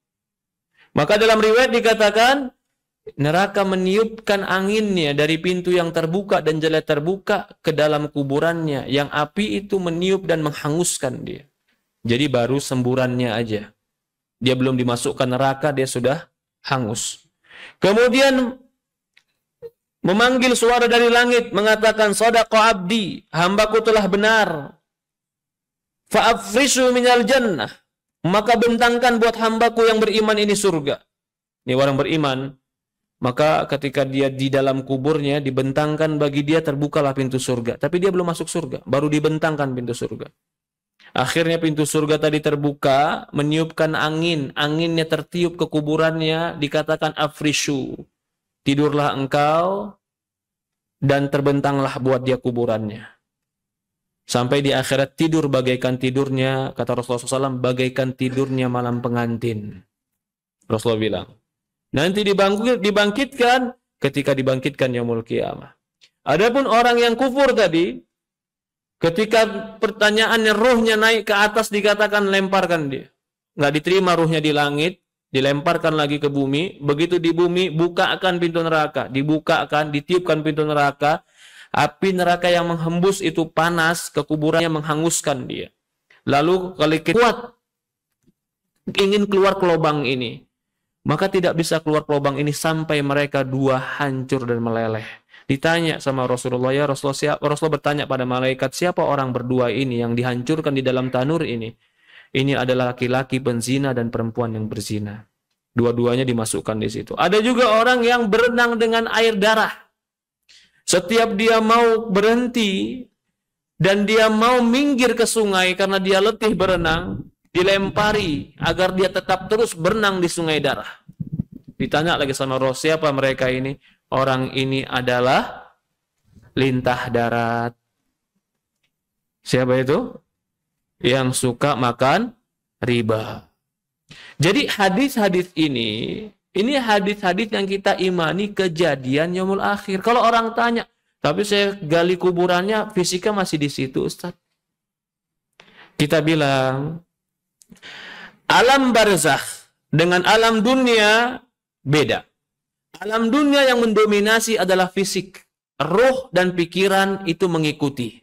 Maka dalam riwayat dikatakan, neraka meniupkan anginnya dari pintu yang terbuka dan jendela terbuka ke dalam kuburannya, yang api itu meniup dan menghanguskan dia. Jadi baru semburannya aja. Dia belum dimasukkan neraka, dia sudah hangus. Kemudian memanggil suara dari langit mengatakan, shadaqa abdi, hambaku telah benar. Fa'afrishu minal jannah, maka bentangkan buat hambaku yang beriman ini surga. Ini orang beriman. Maka ketika dia di dalam kuburnya, dibentangkan bagi dia, terbukalah pintu surga. Tapi dia belum masuk surga, baru dibentangkan pintu surga. Akhirnya pintu surga tadi terbuka, meniupkan angin. Anginnya tertiup ke kuburannya, dikatakan afrishu. Tidurlah engkau, dan terbentanglah buat dia kuburannya. Sampai di akhirat tidur bagaikan tidurnya, kata Rasulullah SAW, bagaikan tidurnya malam pengantin. Rasulullah bilang. Nanti dibangkitkan ketika dibangkitkan yaumul qiyamah. Adapun orang yang kufur tadi, ketika pertanyaannya ruhnya naik ke atas, dikatakan lemparkan dia. Nggak diterima ruhnya di langit, dilemparkan lagi ke bumi. Begitu di bumi, bukakan pintu neraka. Dibukakan, ditiupkan pintu neraka. Api neraka yang menghembus itu panas, ke kuburannya menghanguskan dia. Lalu kalau kuat ingin keluar ke lubang ini, maka tidak bisa keluar ke lubang ini sampai mereka dua hancur dan meleleh. Ditanya sama Rasulullah, ya Rasulullah, Rasulullah bertanya pada malaikat, siapa orang berdua ini yang dihancurkan di dalam tanur ini? Ini adalah laki-laki penzina dan perempuan yang berzina. Dua-duanya dimasukkan di situ. Ada juga orang yang berenang dengan air darah. Setiap dia mau berhenti dan dia mau minggir ke sungai karena dia letih berenang, dilempari agar dia tetap terus berenang di sungai darah. Ditanya lagi sama Rasul, siapa mereka ini? Orang ini adalah lintah darat. Siapa itu? Yang suka makan riba. Jadi hadis-hadis ini hadis-hadis yang kita imani kejadian yaumul akhir. Kalau orang tanya, tapi saya gali kuburannya, fisiknya masih di situ, Ustaz. Kita bilang, alam barzakh dengan alam dunia beda. Alam dunia yang mendominasi adalah fisik. Ruh dan pikiran itu mengikuti.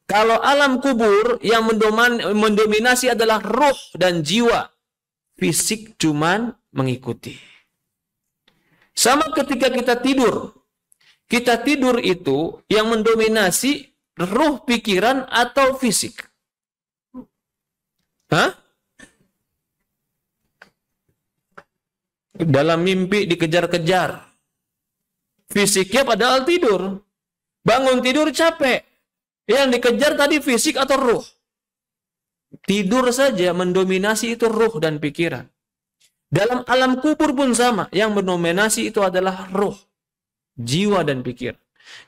Kalau alam kubur yang mendominasi adalah ruh dan jiwa. Fisik cuman mengikuti. Sama ketika kita tidur. Kita tidur itu yang mendominasi ruh, pikiran, atau fisik. Hah? Dalam mimpi dikejar-kejar. Fisiknya padahal tidur. Bangun tidur capek. Yang dikejar tadi fisik atau ruh? Tidur saja mendominasi itu ruh dan pikiran. Dalam alam kubur pun sama. Yang mendominasi itu adalah ruh, jiwa dan pikiran.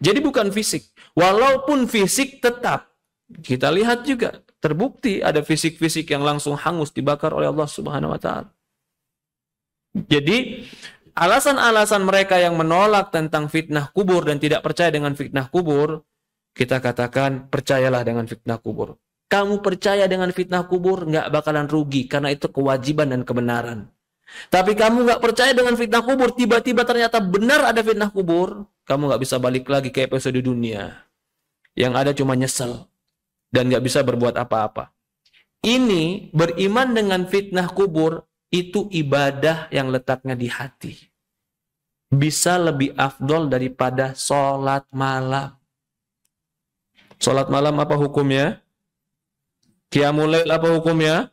Jadi bukan fisik. Walaupun fisik tetap. Kita lihat juga. Terbukti ada fisik-fisik yang langsung hangus dibakar oleh Allah Subhanahu wa Ta'ala. Jadi alasan-alasan mereka yang menolak tentang fitnah kubur dan tidak percaya dengan fitnah kubur, kita katakan percayalah dengan fitnah kubur. Kamu percaya dengan fitnah kubur nggak bakalan rugi karena itu kewajiban dan kebenaran. Tapi kamu nggak percaya dengan fitnah kubur, tiba-tiba ternyata benar ada fitnah kubur, kamu nggak bisa balik lagi ke episode dunia. Yang ada cuma nyesel dan nggak bisa berbuat apa-apa. Ini beriman dengan fitnah kubur itu ibadah yang letaknya di hati. Bisa lebih afdol daripada sholat malam. Sholat malam apa hukumnya? Qiyamul lail apa hukumnya?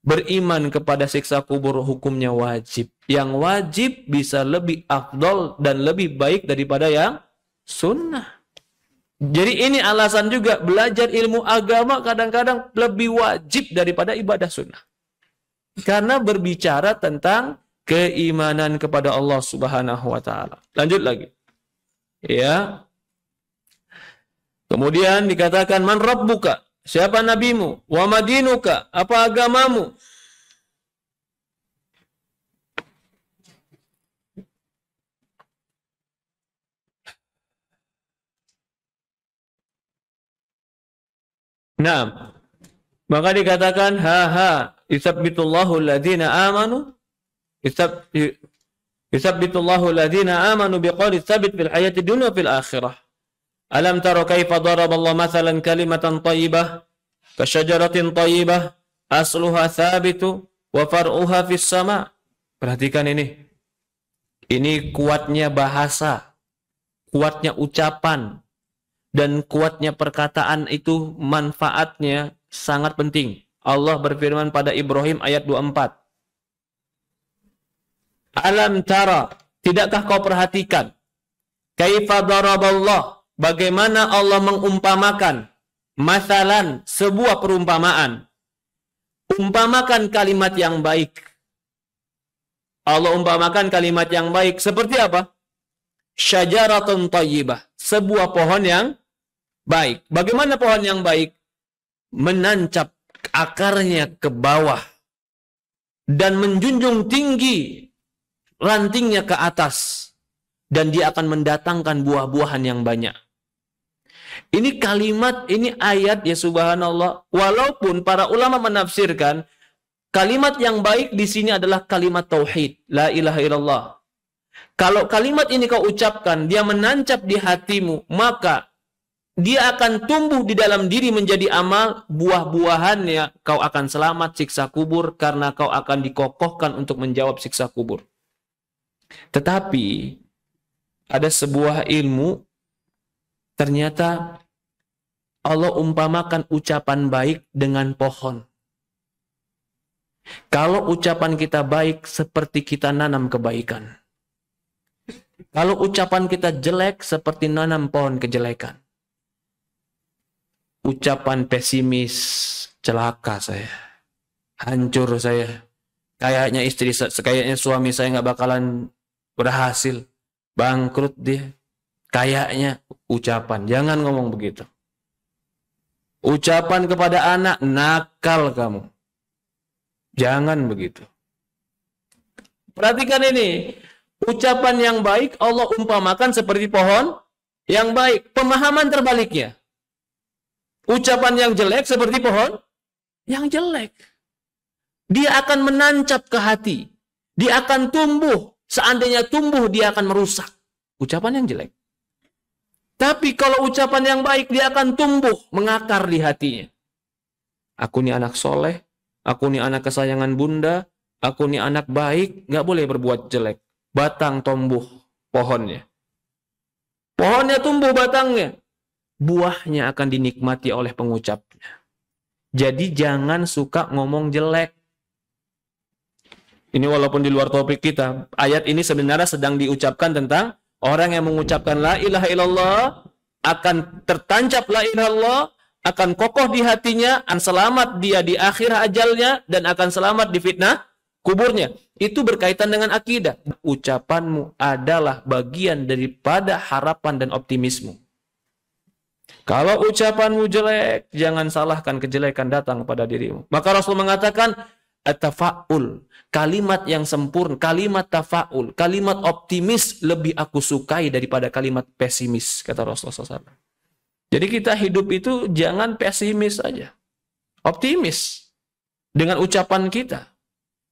Beriman kepada siksa kubur hukumnya wajib. Yang wajib bisa lebih afdol dan lebih baik daripada yang sunnah. Jadi ini alasan juga belajar ilmu agama kadang-kadang lebih wajib daripada ibadah sunnah. Karena berbicara tentang keimanan kepada Allah Subhanahu wa taala. Lanjut lagi. Ya. Kemudian dikatakan man rabbuka? Siapa nabimu? Wa madinuka? Apa agamamu? Nah, maka dikatakan yusabbitullahu alladhina amanu yusabbitullahu alladhina amanu biqawli tsabit fil hayati dunya fil akhirah. Alam tara kaifa daraballahu mathalan kalimatan thayyibah kasyajaratin thayyibah asluha thabitu wa far'uha fis sama. Perhatikan ini. Ini kuatnya bahasa, kuatnya ucapan, dan kuatnya perkataan itu manfaatnya sangat penting. Allah berfirman pada Ibrahim ayat 24. Alam tara, tidakkah kau perhatikan? Kaifa daraballah, bagaimana Allah mengumpamakan. Masalan, sebuah perumpamaan. Umpamakan kalimat yang baik. Allah umpamakan kalimat yang baik. Seperti apa? Syajaratun thayyibah, sebuah pohon yang baik. Bagaimana pohon yang baik? Menancap akarnya ke bawah dan menjunjung tinggi rantingnya ke atas, dan dia akan mendatangkan buah-buahan yang banyak. Ini kalimat, ini ayat ya subhanallah. Walaupun para ulama menafsirkan kalimat yang baik di sini adalah kalimat tauhid, la ilaha illallah. Kalau kalimat ini kau ucapkan, dia menancap di hatimu, maka dia akan tumbuh di dalam diri menjadi amal, buah-buahannya kau akan selamat siksa kubur karena kau akan dikokohkan untuk menjawab siksa kubur. Tetapi ada sebuah ilmu, ternyata Allah umpamakan ucapan baik dengan pohon. Kalau ucapan kita baik seperti kita nanam kebaikan. Kalau ucapan kita jelek seperti nanam pohon kejelekan. Ucapan pesimis, celaka saya, hancur saya. Kayaknya suami saya nggak bakalan berhasil, bangkrut dia. Kayaknya ucapan, jangan ngomong begitu. Ucapan kepada anak, nakal kamu. Jangan begitu. Perhatikan ini. Ucapan yang baik Allah umpamakan seperti pohon yang baik. Pemahaman terbaliknya. Ucapan yang jelek seperti pohon yang jelek. Dia akan menancap ke hati. Dia akan tumbuh. Seandainya tumbuh, dia akan merusak. Ucapan yang jelek. Tapi kalau ucapan yang baik, dia akan tumbuh, mengakar di hatinya. Aku ini anak soleh. Aku ini anak kesayangan bunda. Aku ini anak baik. Nggak boleh berbuat jelek. Batang tumbuh pohonnya. Pohonnya tumbuh batangnya. Buahnya akan dinikmati oleh pengucapnya. Jadi jangan suka ngomong jelek. Ini walaupun di luar topik kita. Ayat ini sebenarnya sedang diucapkan tentang orang yang mengucapkan la ilaha illallah. Akan tertancap la ilaha illallah. Akan kokoh di hatinya. Akan selamat dia di akhir ajalnya. Dan akan selamat di fitnah kuburnya. Itu berkaitan dengan akidah. Ucapanmu adalah bagian daripada harapan dan optimismu. Kalau ucapanmu jelek, jangan salahkan kejelekan datang kepada dirimu. Maka Rasul mengatakan, at-tafa'ul, kalimat yang sempurna, kalimat tafa'ul, kalimat optimis lebih aku sukai daripada kalimat pesimis, kata Rasulullah SAW. Jadi kita hidup itu jangan pesimis saja. Optimis dengan ucapan kita.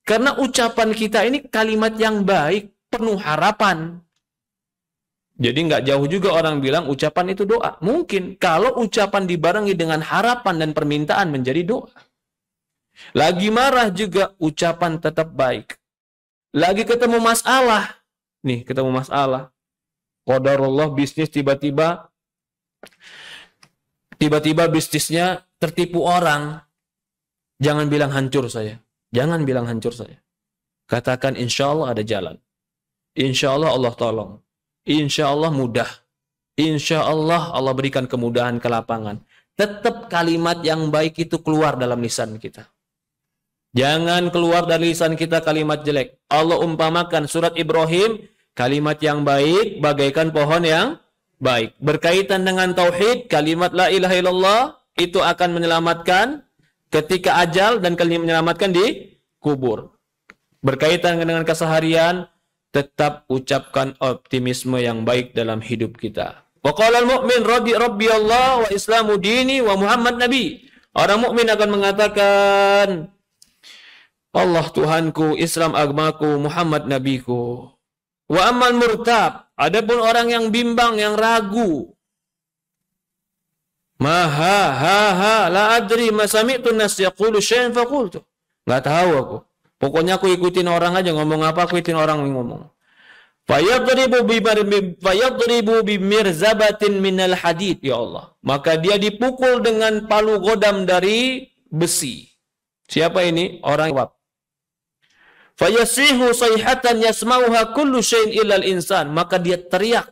Karena ucapan kita ini kalimat yang baik, penuh harapan. Jadi nggak jauh juga orang bilang ucapan itu doa. Mungkin kalau ucapan dibarengi dengan harapan dan permintaan menjadi doa. Lagi marah juga ucapan tetap baik. Lagi ketemu masalah. Nih, ketemu masalah. Qadarullah bisnis tiba-tiba bisnisnya tertipu orang. Jangan bilang hancur saya. Jangan bilang hancur saya. Katakan insya Allah ada jalan. Insya Allah Allah tolong. Insya Allah mudah. Insya Allah Allah berikan kemudahan ke lapangan. Tetap kalimat yang baik itu keluar dalam lisan kita. Jangan keluar dari lisan kita kalimat jelek. Allah umpamakan surat Ibrahim, kalimat yang baik bagaikan pohon yang baik. Berkaitan dengan tauhid, kalimat la ilaha illallah itu akan menyelamatkan ketika ajal dan menyelamatkan di kubur. Berkaitan dengan keseharian, tetap ucapkan optimisme yang baik dalam hidup kita. Wa qala al-mu'min rabbi Allah wa islamu dini wa Muhammad nabi. Orang mukmin akan mengatakan Allah Tuhanku, Islam agamaku, Muhammad nabiku. Wa ammal murtab, adapun orang yang bimbang, yang ragu. La adri ma sami'tu nas yaqulu syai'an faqultu. Enggak tahu aku. Pokoknya aku ikutin orang aja, ngomong apa aku ikutin orang ngomong. Fayadribu bimirzabatin minal hadid, ya Allah. Maka dia dipukul dengan palu godam dari besi. Siapa ini? Orang jawab. Fayasihu sayhatan yasmauha kullu syai'in illal insan. Maka dia teriak.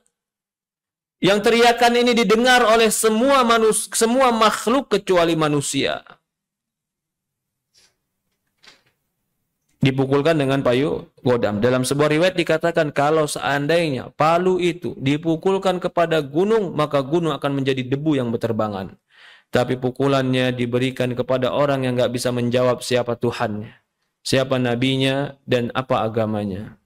Yang teriakan ini didengar oleh semua makhluk kecuali manusia. Dipukulkan dengan palu godam. Dalam sebuah riwayat dikatakan kalau seandainya palu itu dipukulkan kepada gunung, maka gunung akan menjadi debu yang berterbangan. Tapi pukulannya diberikan kepada orang yang nggak bisa menjawab siapa Tuhannya, siapa nabinya, dan apa agamanya.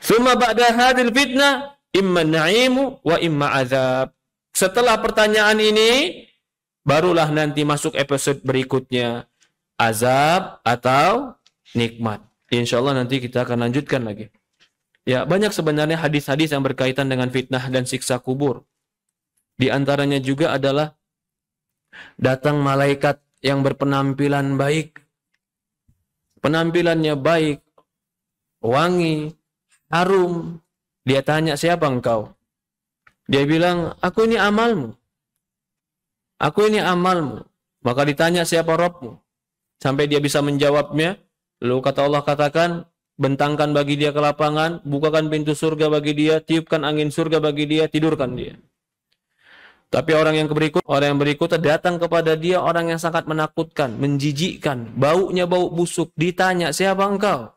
Summa ba'da hadil fitnah imma na'imu wa imma azab. Setelah pertanyaan ini, barulah nanti masuk episode berikutnya, azab atau nikmat. Insya Allah nanti kita akan lanjutkan lagi. Ya, banyak sebenarnya hadis-hadis yang berkaitan dengan fitnah dan siksa kubur. Di antaranya juga adalah datang malaikat yang berpenampilan baik. Penampilannya baik, wangi, harum. Dia tanya, siapa engkau? Dia bilang, aku ini amalmu. Aku ini amalmu. Maka ditanya, siapa Rabbmu? Sampai dia bisa menjawabnya. Lalu kata Allah, katakan, bentangkan bagi dia ke lapangan, bukakan pintu surga bagi dia, tiupkan angin surga bagi dia, tidurkan dia. Tapi orang yang berikut datang kepada dia orang yang sangat menakutkan, menjijikkan, baunya bau busuk. Ditanya, siapa engkau?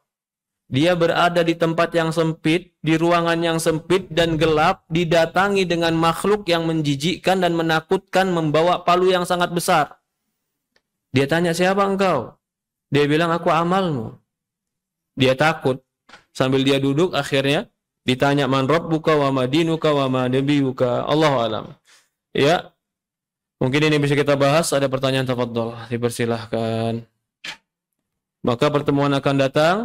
Dia berada di tempat yang sempit, di ruangan yang sempit dan gelap, didatangi dengan makhluk yang menjijikkan dan menakutkan, membawa palu yang sangat besar. Dia tanya, siapa engkau? Dia bilang, aku amalmu. Dia takut. Sambil dia duduk, akhirnya ditanya, man rabbuka wa ma dinuka wa ma nabiyuka. Allahu alam. Ya, mungkin ini bisa kita bahas. Ada pertanyaan, tafadhol, dipersilahkan. Maka pertemuan akan datang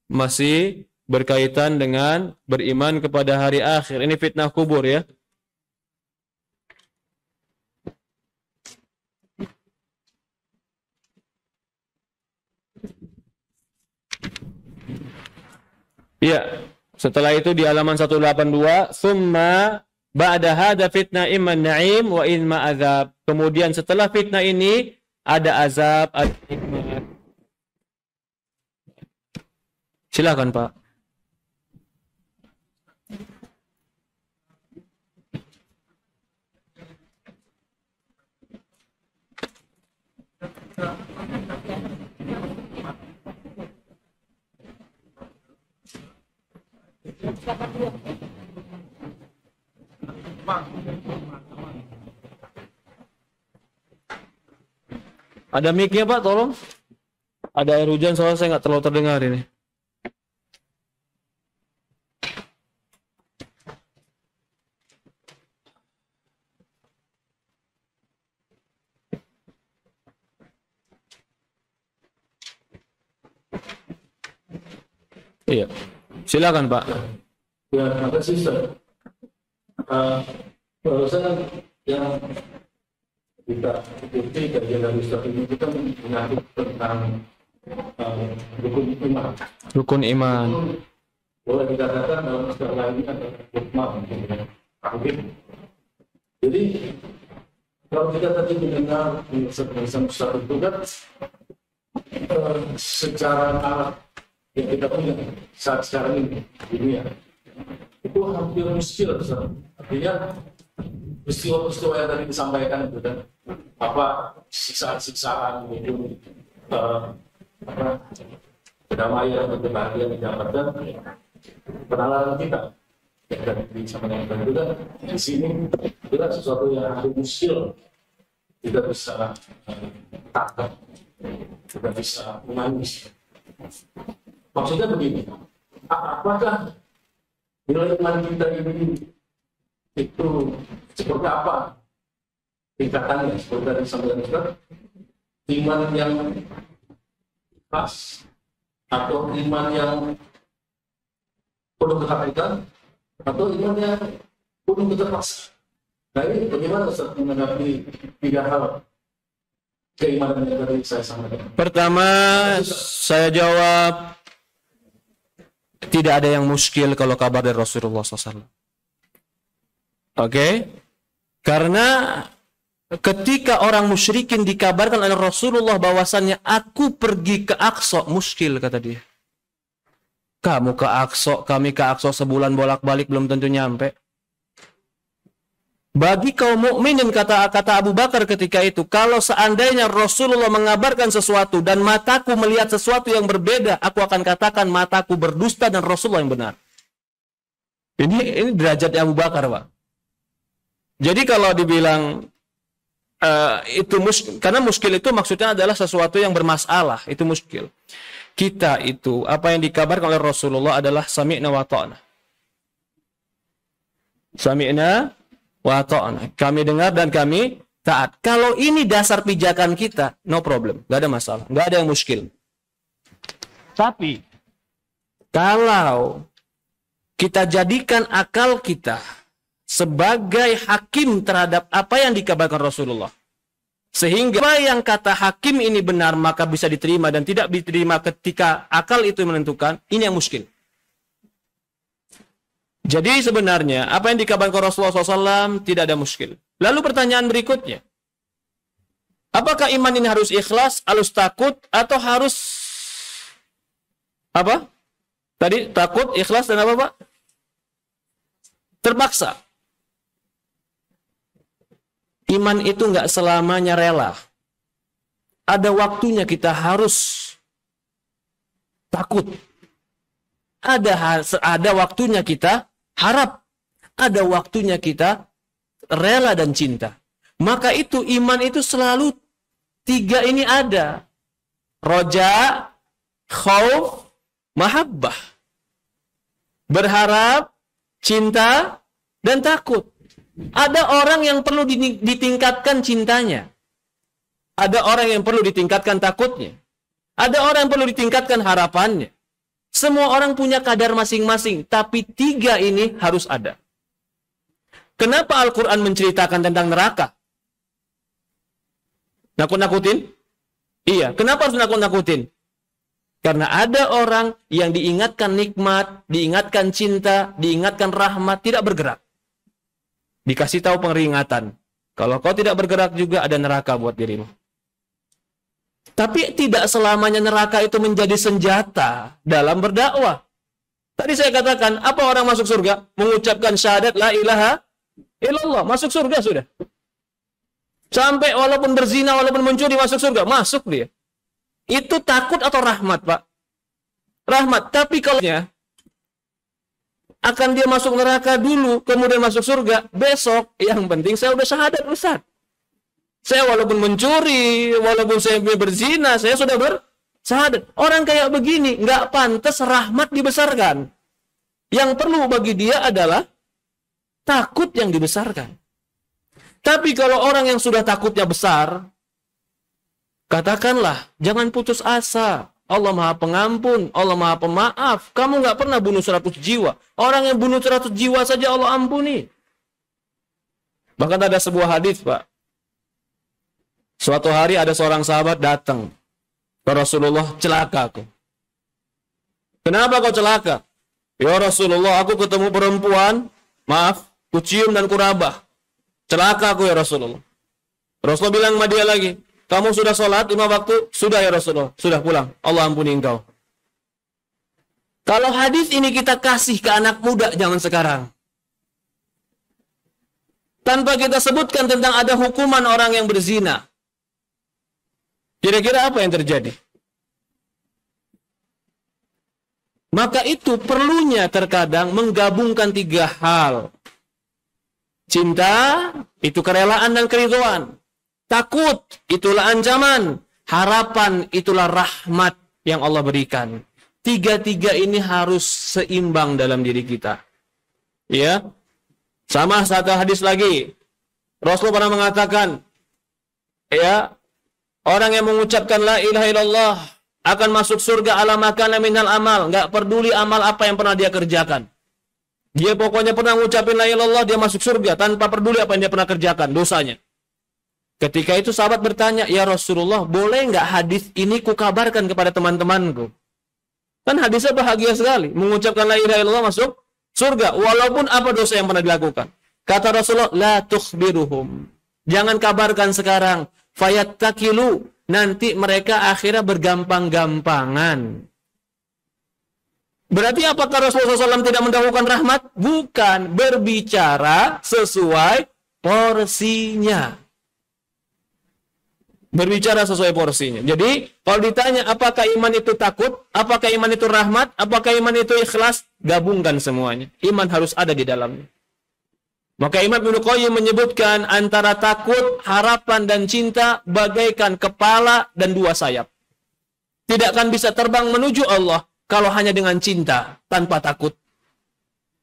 masih berkaitan dengan beriman kepada hari akhir. Ini fitnah kubur ya. Ya, setelah itu di halaman 182, summa ba'da hadza fitnah imma na'im wa imma azab. Kemudian setelah fitnah ini ada azab, ada nikmat. Silakan, Pak. Ada mic-nya, Pak, tolong. Ada air hujan soalnya saya nggak terlalu terdengar ini. Iya, silakan Pak. Ya, terima kasih Ustaz. Barusan yang kita ikuti kajian dari Ustaz ini, kita mengatur tentang rukun iman. Rukun iman. Boleh dikatakan dalam istilah ini adalah rukman. Jadi kalau kita tadi mendengar penjelasan Ustaz itu kan secara alat yang kita punya saat sekarang ini di dunia itu hampir mustahil, Ustaz. Artinya peristiwa-peristiwa yang tadi disampaikan itu kan apa siksaan-siksaan itu kedamaian atau kebahagiaan yang didapatkan penalaran kita dan disampaikan juga di sini adalah sesuatu yang hampir mustahil tidak bisa takut, tidak bisa menangis. Maksudnya begini, apakah nilai iman kita ini itu seperti apa tingkatannya? Seperti tadi disampaikan, iman yang pas atau iman yang penuh ketakutan atau iman yang penuh keterpaksaan. Nah ini bagaimana Ustaz menanggapi tiga hal keimanan yang tadi saya sampaikan? Pertama, saya jawab, tidak ada yang muskil kalau kabar dari Rasulullah SAW. Oke? Karena ketika orang musyrikin dikabarkan oleh Rasulullah bahwasannya aku pergi ke Aqsa, muskil kata dia. Kamu ke Aqsa, kami ke Aqsa sebulan bolak-balik belum tentu nyampe. Bagi kaum mukminin kata Abu Bakar ketika itu, kalau seandainya Rasulullah mengabarkan sesuatu dan mataku melihat sesuatu yang berbeda, aku akan katakan mataku berdusta dan Rasulullah yang benar. Ini derajat Abu Bakar, Pak. Jadi kalau dibilang karena muskil itu maksudnya adalah sesuatu yang bermasalah, itu muskil. Kita itu apa yang dikabarkan oleh Rasulullah adalah sami'na wa ta'na. Sami'na wa ta'na. Kami dengar dan kami taat. Kalau ini dasar pijakan kita, no problem, nggak ada masalah, nggak ada yang muskil. Tapi kalau kita jadikan akal kita sebagai hakim terhadap apa yang dikabarkan Rasulullah, sehingga apa yang kata hakim ini benar maka bisa diterima dan tidak diterima ketika akal itu menentukan, ini yang muskil. Jadi sebenarnya apa yang dikabarkan Rasulullah SAW tidak ada muskil. Lalu pertanyaan berikutnya, apakah iman ini harus ikhlas, harus takut, atau harus apa? Tadi takut, ikhlas, dan apa, Pak? Terpaksa. Iman itu nggak selamanya rela. Ada waktunya kita harus takut. Ada waktunya kita harap. Ada waktunya kita rela dan cinta. Maka itu iman itu selalu tiga ini ada. Roja, khauf, mahabbah. Berharap, cinta, dan takut. Ada orang yang perlu ditingkatkan cintanya. Ada orang yang perlu ditingkatkan takutnya. Ada orang yang perlu ditingkatkan harapannya. Semua orang punya kadar masing-masing, tapi tiga ini harus ada. Kenapa Al-Quran menceritakan tentang neraka? Nakut-nakutin? Iya, kenapa harus nakut-nakutin? Karena ada orang yang diingatkan nikmat, diingatkan cinta, diingatkan rahmat, tidak bergerak. Dikasih tahu peringatan. Kalau kau tidak bergerak juga ada neraka buat dirimu. Tapi tidak selamanya neraka itu menjadi senjata dalam berdakwah. Tadi saya katakan, apa orang masuk surga? Mengucapkan syahadat la ilaha illallah. Masuk surga sudah. Sampai walaupun berzina, walaupun mencuri masuk surga. Masuk dia. Itu takut atau rahmat, Pak? Rahmat. Tapi kalau akan dia masuk neraka dulu, kemudian masuk surga, besok, yang penting saya udah syahadat, Ustaz. Saya walaupun mencuri, walaupun saya berzina, saya sudah bersyahadat. Orang kayak begini, nggak pantas rahmat dibesarkan. Yang perlu bagi dia adalah takut yang dibesarkan. Tapi kalau orang yang sudah takutnya besar, katakanlah, jangan putus asa. Allah Maha Pengampun, Allah Maha Pemaaf. Kamu nggak pernah bunuh 100 jiwa. Orang yang bunuh 100 jiwa saja Allah ampuni. Bahkan ada sebuah hadis, Pak. Suatu hari ada seorang sahabat datang ke Rasulullah, celaka aku. Kenapa kau celaka? Ya Rasulullah, aku ketemu perempuan, maaf, kucium dan kurabah. Celaka aku ya Rasulullah. Rasulullah bilang sama dia lagi, kamu sudah sholat 5 waktu? Sudah ya Rasulullah, sudah pulang. Allah ampuni engkau. Kalau hadis ini kita kasih ke anak muda zaman sekarang, tanpa kita sebutkan tentang ada hukuman orang yang berzina, kira-kira apa yang terjadi? Maka itu perlunya terkadang menggabungkan 3 hal. Cinta, itu kerelaan dan keridhaan. Takut, itulah ancaman. Harapan, itulah rahmat yang Allah berikan. 3 ini harus seimbang dalam diri kita. Ya. Sama satu hadis lagi. Rasulullah pernah mengatakan, ya, orang yang mengucapkan la ilaha illallah akan masuk surga ala makana minal amal. Enggak peduli amal apa yang pernah dia kerjakan. Dia pokoknya pernah mengucapkan la ilaha illallah, dia masuk surga tanpa peduli apa yang dia pernah kerjakan, dosanya. Ketika itu sahabat bertanya, ya Rasulullah, boleh enggak hadis ini kukabarkan kepada teman-temanku? Kan hadisnya bahagia sekali. Mengucapkan la ilaha illallah masuk surga. Walaupun apa dosa yang pernah dilakukan. Kata Rasulullah, la tukhbiruhum. Jangan kabarkan sekarang. Fayattakilu. Nanti mereka akhirnya bergampang-gampangan. Berarti apakah Rasulullah SAW tidak mendahulukan rahmat? Bukan. Berbicara sesuai porsinya. Berbicara sesuai porsinya. Jadi, kalau ditanya apakah iman itu takut, apakah iman itu rahmat, apakah iman itu ikhlas, gabungkan semuanya. Iman harus ada di dalamnya. Maka Imam Ibnu Qayyim menyebutkan antara takut, harapan, dan cinta bagaikan kepala dan 2 sayap. Tidak akan bisa terbang menuju Allah kalau hanya dengan cinta, tanpa takut.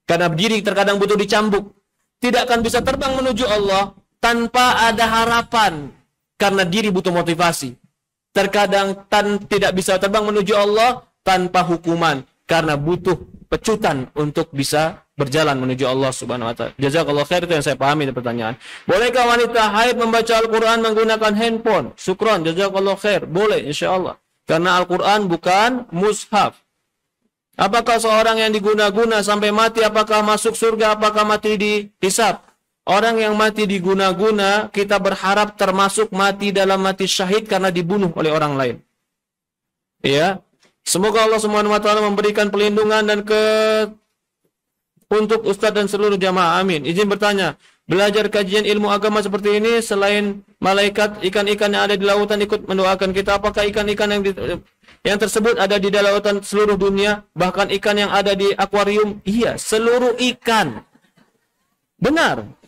Karena diri terkadang butuh dicambuk. Tidak akan bisa terbang menuju Allah tanpa ada harapan. Karena diri butuh motivasi. Terkadang tidak bisa terbang menuju Allah tanpa hukuman. Karena butuh pecutan untuk bisa berjalan menuju Allah Subhanahu wa ta'ala. Jazakallahu khair, itu yang saya pahami dari pertanyaan. Bolehkah wanita haid membaca Al-Quran menggunakan handphone? Syukran, jazakallahu khair. Boleh, insya Allah. Karena Al-Quran bukan mushaf. Apakah seorang yang diguna-guna sampai mati, apakah masuk surga, apakah mati dihisab? Orang yang mati diguna-guna, kita berharap termasuk mati dalam mati syahid karena dibunuh oleh orang lain. Ya, semoga Allah Subhanahu wa taala memberikan pelindungan dan untuk ustadz dan seluruh jamaah. Amin. Izin bertanya, belajar kajian ilmu agama seperti ini selain malaikat, ikan-ikan yang ada di lautan ikut mendoakan kita. Apakah ikan-ikan yang tersebut ada di lautan seluruh dunia, bahkan ikan yang ada di akuarium? Iya, seluruh ikan. Benar.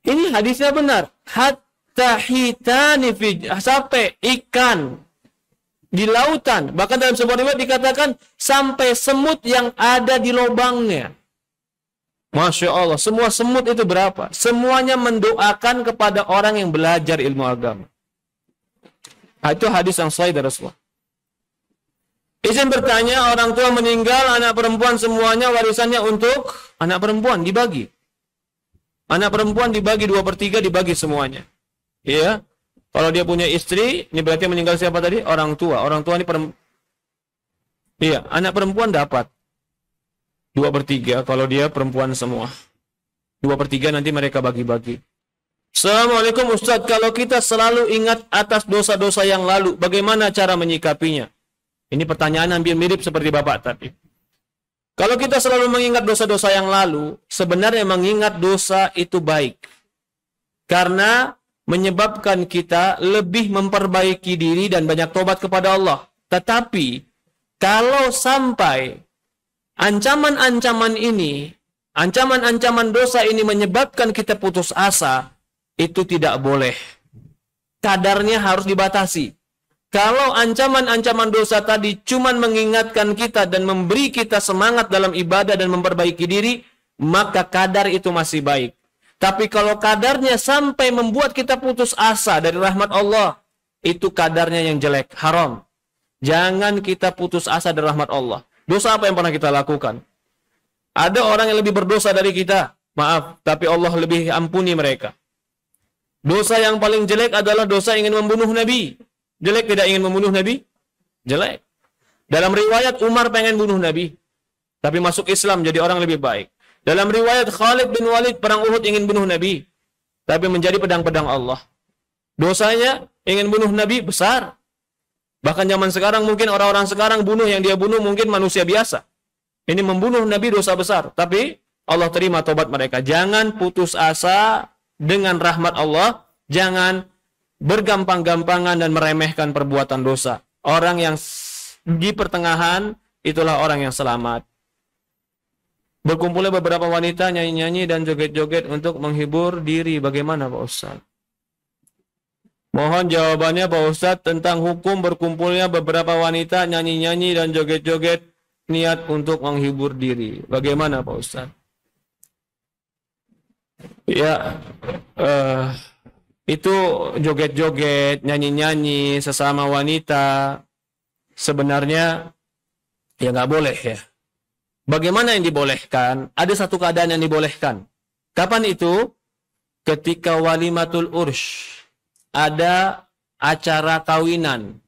Ini hadisnya benar. Hatta hitani sampai ikan di lautan. Bahkan dalam sebuah riwayat dikatakan sampai semut yang ada di lubangnya. Masya Allah. Semua semut itu berapa? Semuanya mendoakan kepada orang yang belajar ilmu agama. Itu hadis yang sahih dari Rasulullah. Izin bertanya, orang tua meninggal, anak perempuan semuanya warisannya untuk anak perempuan dibagi. Anak perempuan dibagi 2/3, dibagi semuanya. Iya. Kalau dia punya istri, ini berarti meninggal siapa tadi? Orang tua. Orang tua ini iya, anak perempuan dapat 2/3 kalau dia perempuan semua. 2/3 nanti mereka bagi-bagi. Assalamualaikum Ustaz, kalau kita selalu ingat atas dosa-dosa yang lalu, bagaimana cara menyikapinya? Ini pertanyaan hampir mirip seperti Bapak tadi. Kalau kita selalu mengingat dosa-dosa yang lalu, sebenarnya mengingat dosa itu baik. Karena menyebabkan kita lebih memperbaiki diri dan banyak tobat kepada Allah. Tetapi, kalau sampai ancaman-ancaman ini, ancaman-ancaman dosa ini menyebabkan kita putus asa, itu tidak boleh. Kadarnya harus dibatasi. Kalau ancaman-ancaman dosa tadi cuma mengingatkan kita dan memberi kita semangat dalam ibadah dan memperbaiki diri, maka kadar itu masih baik. Tapi kalau kadarnya sampai membuat kita putus asa dari rahmat Allah, itu kadarnya yang jelek, haram. Jangan kita putus asa dari rahmat Allah. Dosa apa yang pernah kita lakukan? Ada orang yang lebih berdosa dari kita, maaf, tapi Allah lebih ampuni mereka. Dosa yang paling jelek adalah dosa ingin membunuh Nabi. Jelek tidak ingin membunuh Nabi? Jelek. Dalam riwayat Umar pengen bunuh Nabi, tapi masuk Islam jadi orang lebih baik. Dalam riwayat Khalid bin Walid perang Uhud ingin bunuh Nabi, tapi menjadi pedang-pedang Allah. Dosanya ingin bunuh Nabi besar. Bahkan zaman sekarang mungkin orang-orang sekarang bunuh yang dia bunuh mungkin manusia biasa. Ini membunuh Nabi dosa besar, tapi Allah terima tobat mereka. Jangan putus asa dengan rahmat Allah, jangan bergampang-gampangan dan meremehkan perbuatan dosa. Orang yang di pertengahan itulah orang yang selamat. Berkumpulnya beberapa wanita nyanyi-nyanyi dan joget-joget untuk menghibur diri. Bagaimana Pak Ustaz? Mohon jawabannya Pak Ustaz tentang hukum berkumpulnya beberapa wanita nyanyi-nyanyi dan joget-joget niat untuk menghibur diri. Bagaimana Pak Ustaz? Ya, itu joget-joget, nyanyi-nyanyi sesama wanita sebenarnya ya nggak boleh ya. Bagaimana yang dibolehkan? Ada satu keadaan yang dibolehkan. Kapan itu? Ketika walimatul ursh, ada acara kawinan.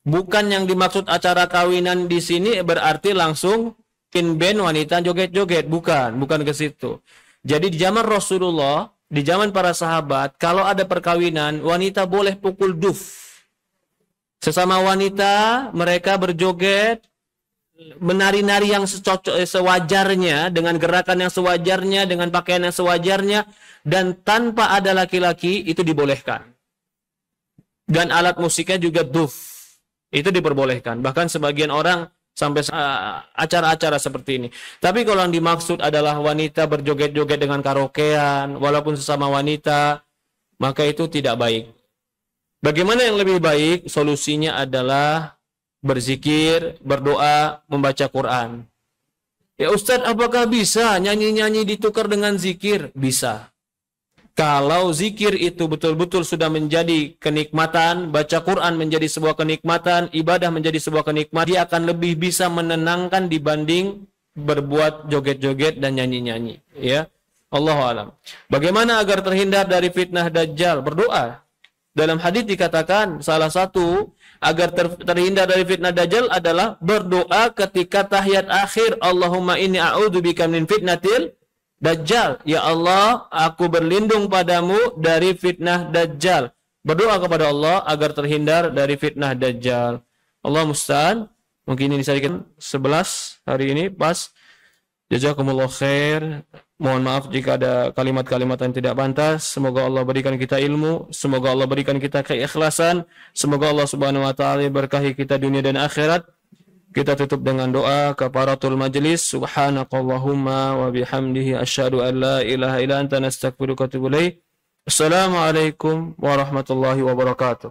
Bukan yang dimaksud acara kawinan di sini berarti langsung pin band wanita joget-joget, bukan ke situ. Jadi di zaman Rasulullah, di zaman para sahabat, kalau ada perkawinan, wanita boleh pukul duf. Sesama wanita, mereka berjoget, menari-nari yang sewajarnya, dengan gerakan yang sewajarnya, dengan pakaian yang sewajarnya, dan tanpa ada laki-laki, itu dibolehkan. Dan alat musiknya juga duf, itu diperbolehkan. Bahkan sebagian orang sampai acara-acara seperti ini. Tapi kalau yang dimaksud adalah wanita berjoget-joget dengan karaokean, walaupun sesama wanita, maka itu tidak baik. Bagaimana yang lebih baik? Solusinya adalah berzikir, berdoa, membaca Quran. Ya Ustadz, apakah bisa nyanyi-nyanyi ditukar dengan zikir? Bisa. Kalau zikir itu betul-betul sudah menjadi kenikmatan, baca Quran menjadi sebuah kenikmatan, ibadah menjadi sebuah kenikmatan, dia akan lebih bisa menenangkan dibanding berbuat joget-joget dan nyanyi-nyanyi. Ya, Allahu a'lam. Bagaimana agar terhindar dari fitnah Dajjal? Berdoa. Dalam hadis dikatakan salah satu agar terhindar dari fitnah Dajjal adalah berdoa ketika tahiyat akhir. Allahumma inni a'udzubika min fitnatil Dajjal. Ya Allah, aku berlindung padamu dari fitnah Dajjal. Berdoa kepada Allah agar terhindar dari fitnah Dajjal. Allah musta'an. Mungkin ini saya 11 hari ini pas. Jazakumullah khair. Mohon maaf jika ada kalimat-kalimat yang tidak pantas. Semoga Allah berikan kita ilmu, semoga Allah berikan kita keikhlasan, semoga Allah Subhanahu wa taala berkahi kita dunia dan akhirat. Kita tutup dengan doa kafaratul majlis. Subhanakallahumma wa bihamdihi asyhadu an la ilaha illa anta nastaghfiruka wa atubu ilaik. Assalamualaikum warahmatullahi wabarakatuh.